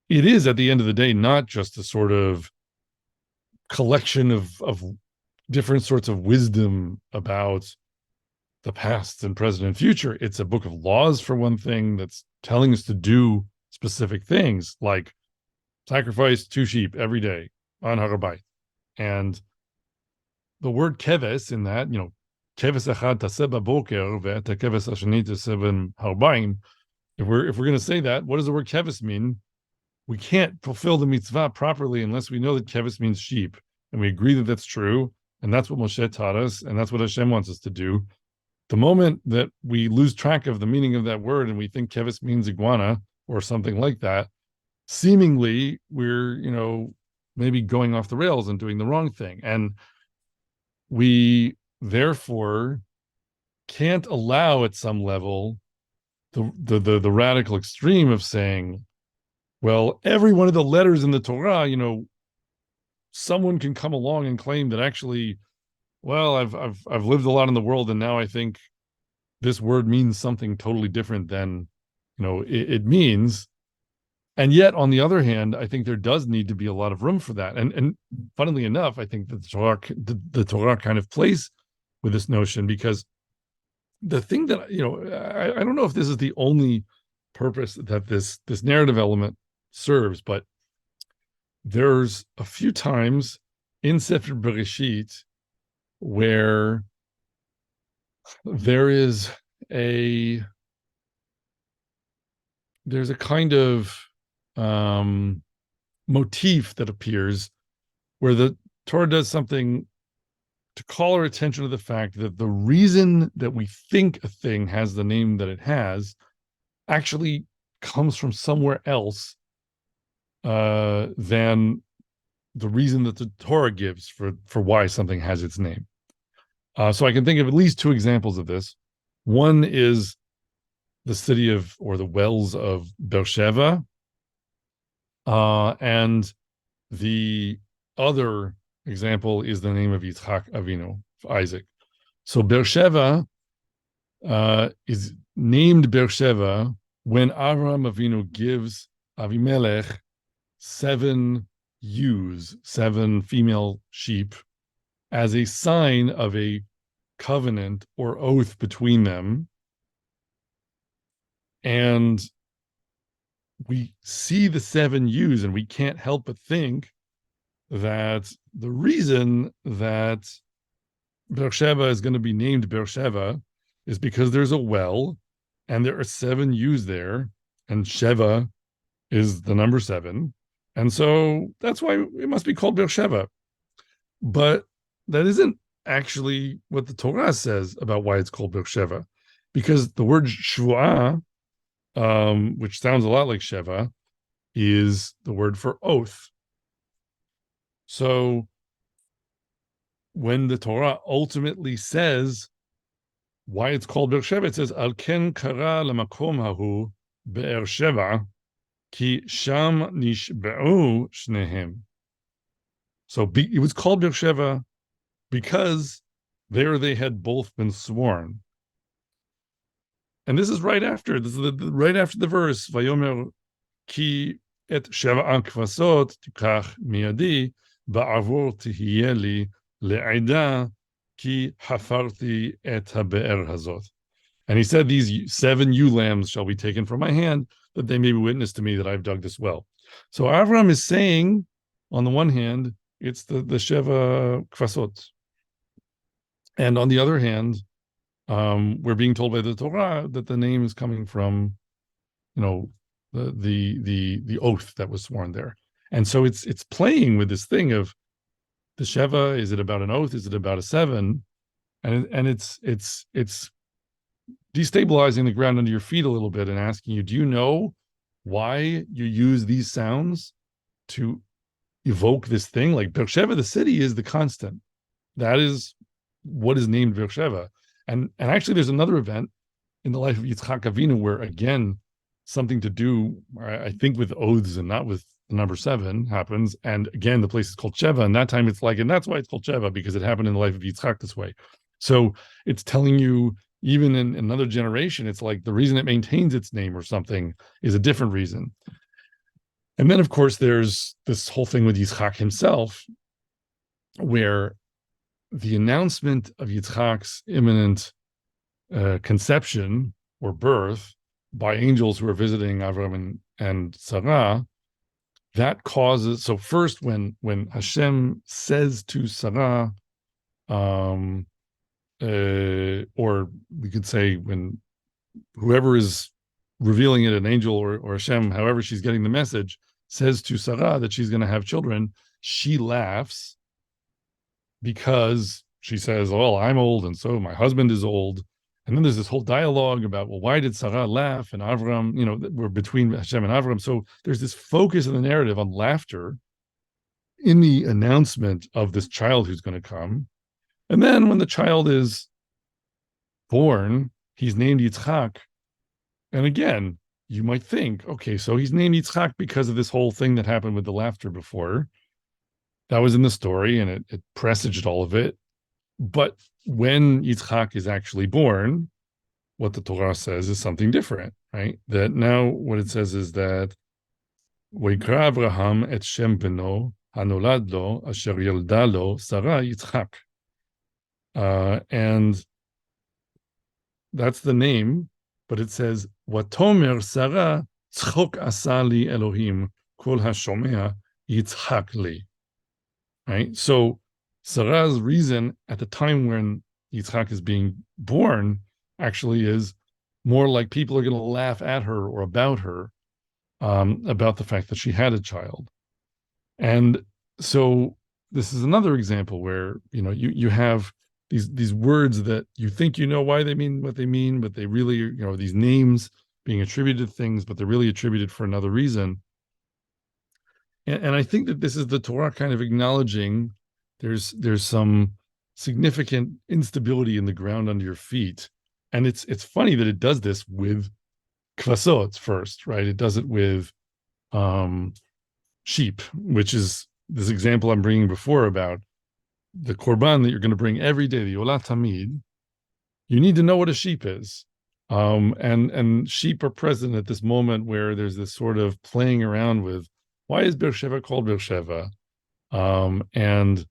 it is, at the end of the day, not just a sort of collection of different sorts of wisdom about the past and present and future. It's a book of laws, for one thing, that's telling us to do specific things like sacrifice 2 sheep every day on Har HaBayit. And the word keves in that, keves echad taseh baboker ve'et keves hashani taseh ben harbaim. If we're going to say that, what does the word keves mean? We can't fulfill the mitzvah properly unless we know that keves means sheep, and we agree that that's true. And that's what Moshe taught us, and that's what Hashem wants us to do. The moment that we lose track of the meaning of that word and we think kevis means iguana or something like that, seemingly we're, maybe going off the rails and doing the wrong thing. And we therefore can't allow at some level the radical extreme of saying, well, every one of the letters in the Torah, someone can come along and claim that actually, well, I've lived a lot in the world, and now I think this word means something totally different than it means. And yet, on the other hand, I think there does need to be a lot of room for that. And funnily enough, I think that the Torah kind of plays with this notion, because the thing that I don't know if this is the only purpose that this narrative element serves, but there's a few times in Sefer Bereshit where there is a there's a kind of motif that appears where the Torah does something to call our attention to the fact that the reason that we think a thing has the name that it has comes from somewhere else than the reason that the Torah gives for why something has its name. So I can think of at least two examples of this. One is the city or the wells of Beersheba, and the other example is the name of Yitzchak Avinu, Isaac. So Beersheba is named Beersheba when Avraham Avinu gives Avimelech 7 ewes, 7 female sheep, as a sign of a covenant or oath between them. And we see the 7 ewes, and we can't help but think that the reason that Beersheba is going to be named Beersheba is because there's a well, and there are 7 ewes there, and Sheva is the number 7. And so that's why it must be called Beersheba. But that isn't actually what the Torah says about why it's called Beersheba, because the word Shvuah, which sounds a lot like Sheva, is the word for oath. So when the Torah ultimately says why it's called Beersheba, it says, Al ken kara lamakom hahu Beersheba, ki sham nishba'u shnehem. So it was called Beersheba because there they had both been sworn. And this is right after the verse, Vayomer ki et sheva kvasot tikach miyadi ba'avor tihiyeh li le'ida ki hafarti et habe'er hazot. And he said, these 7 ewe lambs shall be taken from my hand, that they may be witness to me that I've dug this well. So Avram is saying, on the one hand, it's the Sheva Kvasot. And on the other hand, we're being told by the Torah that the name is coming from, the oath that was sworn there. And so it's playing with this thing of the Sheva. Is it about an oath? Is it about a 7? And it's destabilizing the ground under your feet a little bit and asking you, do you know why you use these sounds to evoke this thing? Like Beersheba, the city, is the constant. That is what is named Beersheba. And actually, there's another event in the life of Yitzchak Avinu where, again, something to do, I think, with oaths and not with the number 7 happens. And again, the place is called Sheva. And that time it's like, and that's why it's called Sheva, because it happened in the life of Yitzchak this way. So it's telling you, even in another generation, it's like the reason it maintains its name or something is a different reason. And then, of course, there's this whole thing with Yitzchak himself, where the announcement of Yitzchak's imminent conception or birth by angels who are visiting Avram and Sarah, that causes, so first when Hashem says to Sarah, or we could say when whoever is revealing it, an angel or Hashem, however she's getting the message, says to Sarah that she's going to have children, she laughs. because she says, "Well, I'm old, and so my husband is old." And then there's this whole dialogue about, well, why did Sarah laugh? And Avram, we're between Hashem and Avram. So there's this focus in the narrative on laughter in the announcement of this child who's going to come. And then when the child is born, he's named Yitzchak. And again, you might think, okay, so he's named Yitzchak because of this whole thing that happened with the laughter before. That was in the story and it presaged all of it. But when Yitzchak is actually born, what the Torah says is something different, right? That now what it says is that Vayikra Abraham et Shem beno hanolad lo asher yelda lo Sarah Yitzchak. And that's the name, but it says, Watomer Sarah tzchok asali Elohim kol hashomea Yitzchak li. Right? So Sarah's reason at the time when Yitzchak is being born actually is more like people are going to laugh at her or about her, about the fact that she had a child. And so this is another example where you have these words that you think you know why they mean what they mean, but they really, these names being attributed to things, but they're really attributed for another reason. And I think that this is the Torah kind of acknowledging there's some significant instability in the ground under your feet. And it's funny that it does this with kvasot first, right? It does it with um, sheep, which is this example I'm bringing before about the korban that you're going to bring every day, the olat tamid. You need to know what a sheep is. And sheep are present at this moment where there's this sort of playing around with, why is Beersheba called Beersheba? And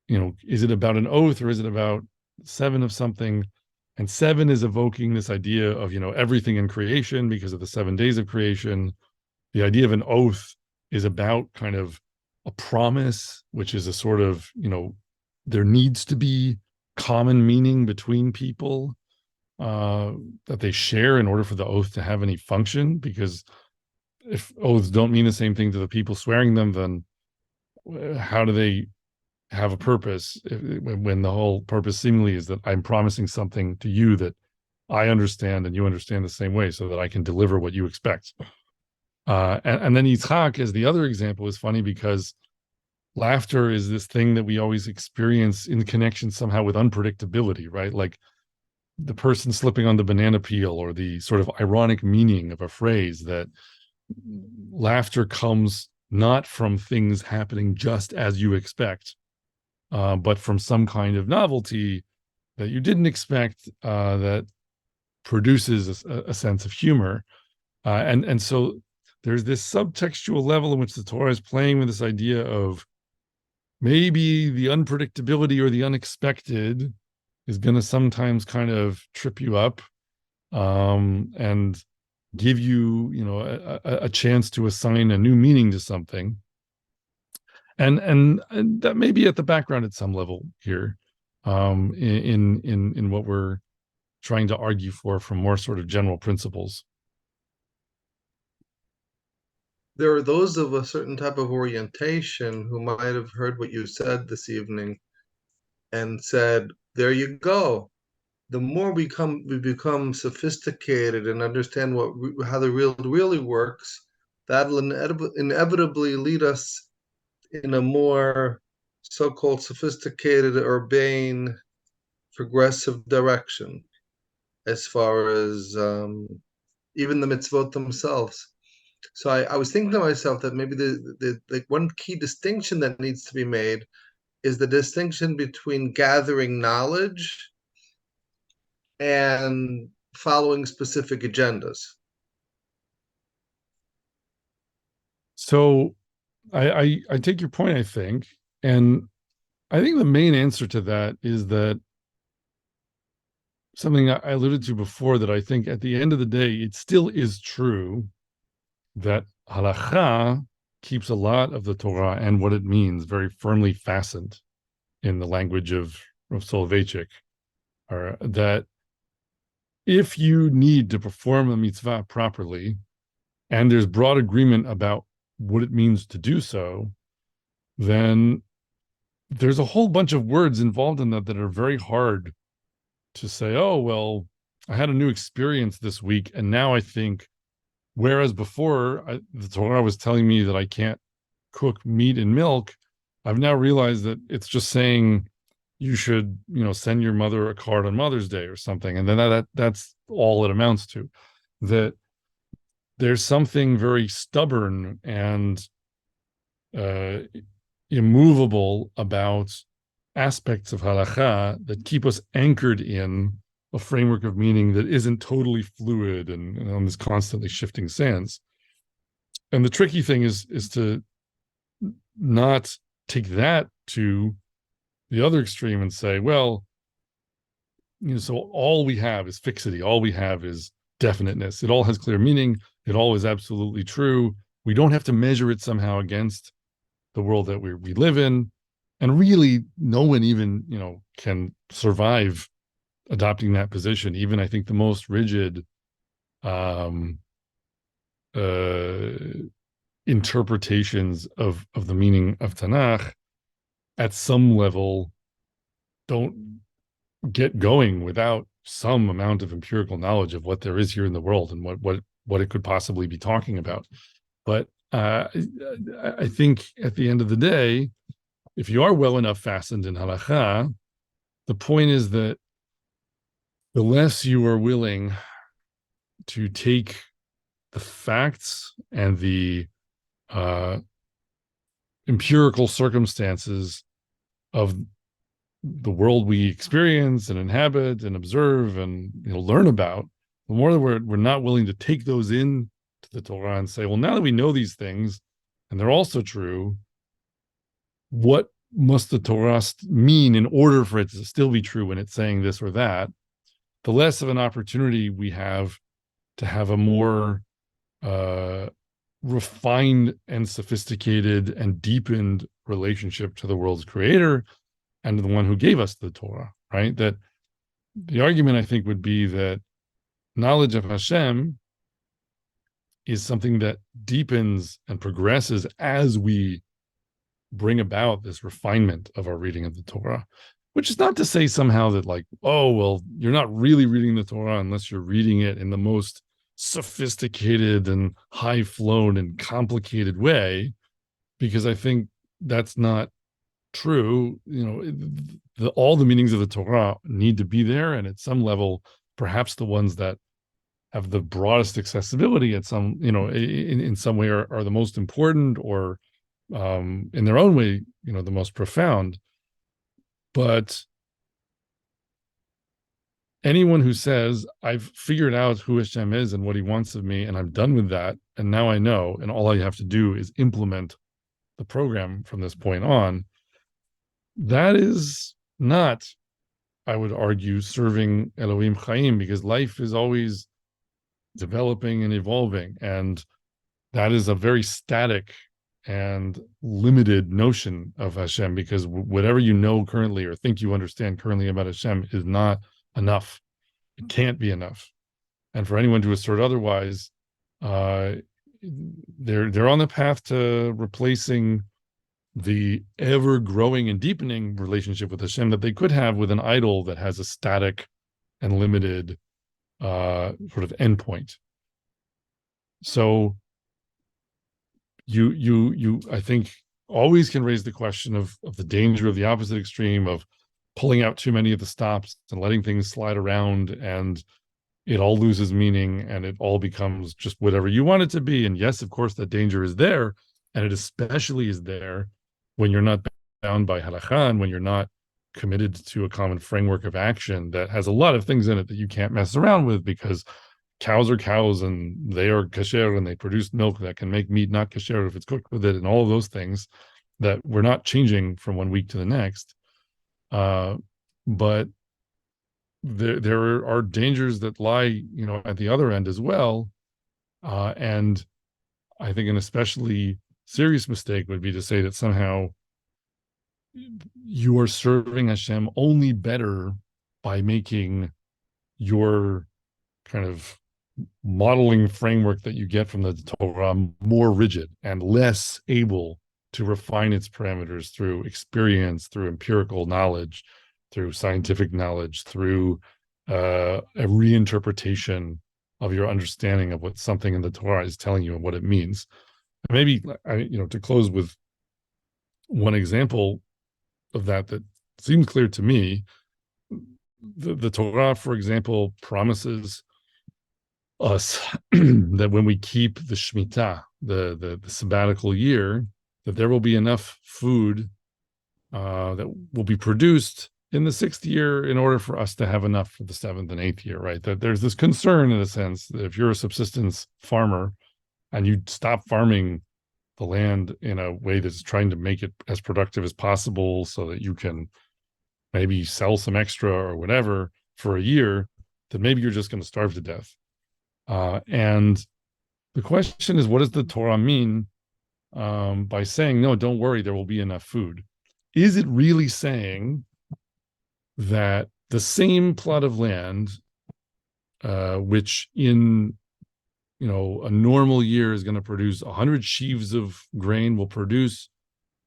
is it about an oath or is it about seven of something? And seven is evoking this idea of everything in creation because of the 7 days of creation. The idea of an oath is about kind of a promise, which is a sort of there needs to be common meaning between people, that they share in order for the oath to have any function. Because if oaths don't mean the same thing to the people swearing them, then how do they have a purpose when the whole purpose seemingly is that I'm promising something to you that I understand and you understand the same way so that I can deliver what you expect. And then Yitzchak, as the other example, is funny because laughter is this thing that we always experience in connection somehow with unpredictability, right? Like the person slipping on the banana peel, or the sort of ironic meaning of a phrase, that laughter comes not from things happening just as you expect, but from some kind of novelty that you didn't expect, that produces a sense of humor. And so there's this subtextual level in which the Torah is playing with this idea of maybe the unpredictability or the unexpected is going to sometimes kind of trip you up, and give you, a chance to assign a new meaning to something. And that may be at the background at some level here, in what we're trying to argue for from more sort of general principles. There are those of a certain type of orientation who might have heard what you said this evening and said, "There you go. The more we become sophisticated and understand how the real really works, that'll inevitably lead us in a more so-called sophisticated, urbane, progressive direction as far as even the mitzvot themselves." So I was thinking to myself that maybe the one key distinction that needs to be made is the distinction between gathering knowledge and following specific agendas. So I take your point, I think. And I think the main answer to that is that something I alluded to before, that I think at the end of the day, it still is true that halacha keeps a lot of the Torah and what it means very firmly fastened in the language of Rav Soloveitchik, or that if you need to perform a mitzvah properly and there's broad agreement about what it means to do so, then there's a whole bunch of words involved in that that are very hard to say, oh, well, I had a new experience this week. And now I think, whereas before the Torah was telling me that I can't cook meat and milk, I've now realized that it's just saying you should, send your mother a card on Mother's Day or something. And then that's all it amounts to. That there's something very stubborn and uh, immovable about aspects of halakha that keep us anchored in a framework of meaning that isn't totally fluid and on this constantly shifting sands. And the tricky thing is to not take that to the other extreme and say, well, so all we have is fixity, all we have is definiteness. It all has clear meaning. It all is absolutely true. We don't have to measure it somehow against the world that we live in. And really, no one even, can survive adopting that position. Even I think the most rigid um, uh, interpretations of the meaning of Tanakh at some level don't get going without some amount of empirical knowledge of what there is here in the world and what it could possibly be talking about. But I think at the end of the day, if you are well enough fastened in halakha, the point is that the less you are willing to take the facts and the uh, empirical circumstances of the world we experience and inhabit and observe and learn about, the more that we're not willing to take those in to the Torah and say, well, now that we know these things and they're also true, what must the Torah mean in order for it to still be true when it's saying this or that? The less of an opportunity we have to have a more uh, refined and sophisticated and deepened relationship to the world's creator and to the one who gave us the Torah, right? That the argument I think would be that knowledge of Hashem is something that deepens and progresses as we bring about this refinement of our reading of the Torah, which is not to say somehow that, like, oh, well, you're not really reading the Torah unless you're reading it in the most sophisticated and high flown and complicated way, because I think that's not true. All the meanings of the Torah need to be there. And at some level, perhaps the ones that have the broadest accessibility at some, in some way are the most important, or in their own way, the most profound. But anyone who says, I've figured out who Hashem is and what he wants of me, and I'm done with that, and now I know, and all I have to do is implement the program from this point on, that is not, I would argue, serving Elohim Chaim, because life is always developing and evolving. And that is a very static and limited notion of Hashem, because whatever you know currently or think you understand currently about Hashem is not enough. It can't be enough. And for anyone to assert otherwise, uh, they're on the path to replacing the ever growing and deepening relationship with Hashem that they could have with an idol that has a static and limited sort of endpoint. So you I think always can raise the question of the danger of the opposite extreme, of pulling out too many of the stops and letting things slide around, and it all loses meaning and it all becomes just whatever you want it to be. And yes, of course, that danger is there, and it especially is there when you're not bound by halakha and when you're not committed to a common framework of action that has a lot of things in it that you can't mess around with, because cows are cows and they are kasher and they produce milk that can make meat not kasher if it's cooked with it, and all of those things that we're not changing from one week to the next. But there are dangers that lie, at the other end as well. And I think an especially serious mistake would be to say that somehow you are serving Hashem only better by making your kind of modeling framework that you get from the Torah more rigid and less able to refine its parameters through experience, through empirical knowledge, through scientific knowledge, through a reinterpretation of your understanding of what something in the Torah is telling you and what it means. And maybe, to close with one example of that seems clear to me, the Torah, for example, promises us that when we keep the Shemitah, the sabbatical year, that there will be enough food that will be produced in the sixth year in order for us to have enough for the seventh and eighth year, right? That there's this concern, in a sense, that if you're a subsistence farmer and you stop farming the land in a way that's trying to make it as productive as possible so that you can maybe sell some extra or whatever for a year, then maybe you're just going to starve to death. And the question is, what does the Torah mean by saying, no, don't worry, there will be enough food? Is it really saying that the same plot of land, which in a normal year is going to produce 100 sheaves of grain, will produce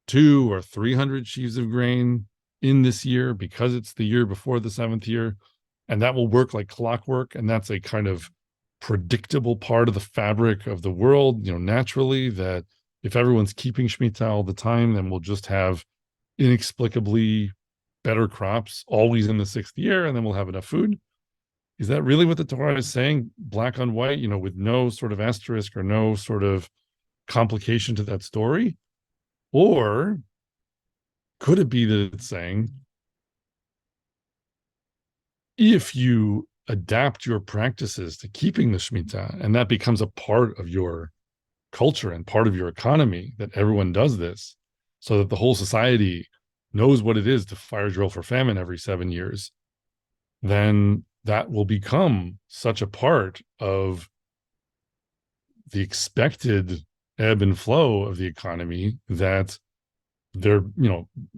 200 or 300 sheaves of grain in this year because it's the year before the seventh year, and that will work like clockwork, and that's a kind of predictable part of the fabric of the world, naturally, that if everyone's keeping Shemitah all the time, then we'll just have inexplicably better crops always in the sixth year, and then we'll have enough food. Is that really what the Torah is saying, black on white, with no sort of asterisk or no sort of complication to that story? Or could it be that it's saying, if you adapt your practices to keeping the Shemitah, and that becomes a part of your culture and part of your economy, that everyone does this, so that the whole society knows what it is to fire drill for famine every 7 years, then that will become such a part of the expected ebb and flow of the economy that they're,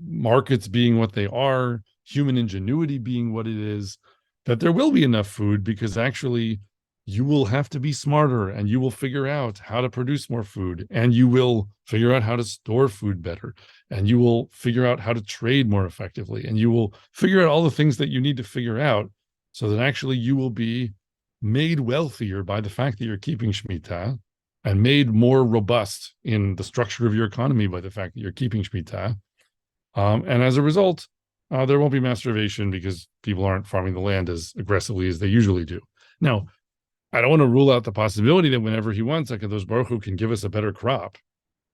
markets being what they are, human ingenuity being what it is, that there will be enough food, because actually you will have to be smarter, and you will figure out how to produce more food, and you will figure out how to store food better, and you will figure out how to trade more effectively, and you will figure out all the things that you need to figure out, so that actually you will be made wealthier by the fact that you're keeping Shemitah, and made more robust in the structure of your economy by the fact that you're keeping Shemitah. And as a result, there won't be mass starvation because people aren't farming the land as aggressively as they usually do. Now, I don't want to rule out the possibility that whenever he wants, HaKadosh Baruch Hu can give us a better crop.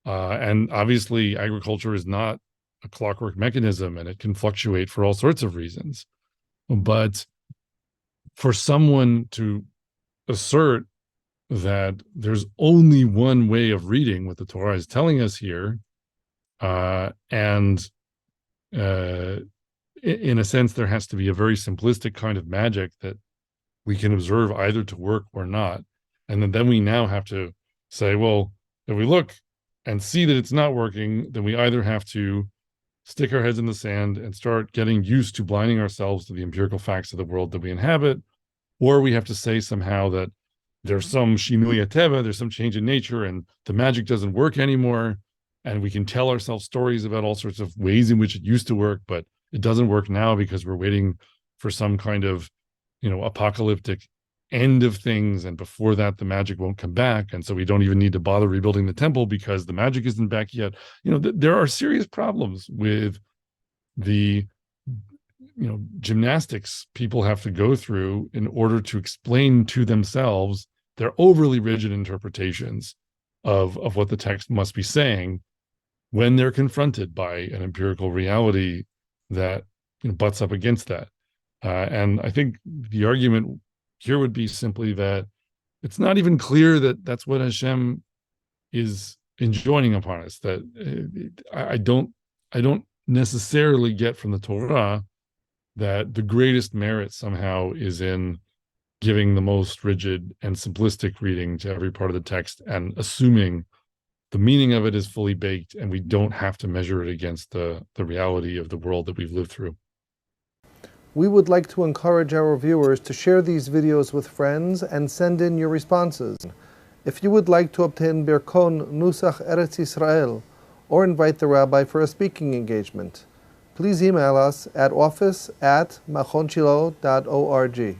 And obviously, agriculture is not a clockwork mechanism, and it can fluctuate for all sorts of reasons. But for someone to assert that there's only one way of reading what the Torah is telling us here, and in a sense, there has to be a very simplistic kind of magic that we can observe either to work or not. And then we now have to say, well, if we look and see that it's not working, then we either have to stick our heads in the sand and start getting used to blinding ourselves to the empirical facts of the world that we inhabit, or we have to say somehow that there's some shinui hateva, there's some change in nature, and the magic doesn't work anymore, and we can tell ourselves stories about all sorts of ways in which it used to work, but it doesn't work now because we're waiting for some kind of, apocalyptic end of things, and before that the magic won't come back, and so we don't even need to bother rebuilding the temple because the magic isn't back yet. There are serious problems with the gymnastics people have to go through in order to explain to themselves their overly rigid interpretations of what the text must be saying when they're confronted by an empirical reality that butts up against that. And I think the argument here would be simply that it's not even clear that that's what Hashem is enjoining upon us. That I don't necessarily get from the Torah that the greatest merit somehow is in giving the most rigid and simplistic reading to every part of the text and assuming the meaning of it is fully baked, and we don't have to measure it against the reality of the world that we've lived through. We would like to encourage our viewers to share these videos with friends and send in your responses. If you would like to obtain Birkon Nusach Eretz Yisrael or invite the rabbi for a speaking engagement. Please email us at office@machonshilo.org.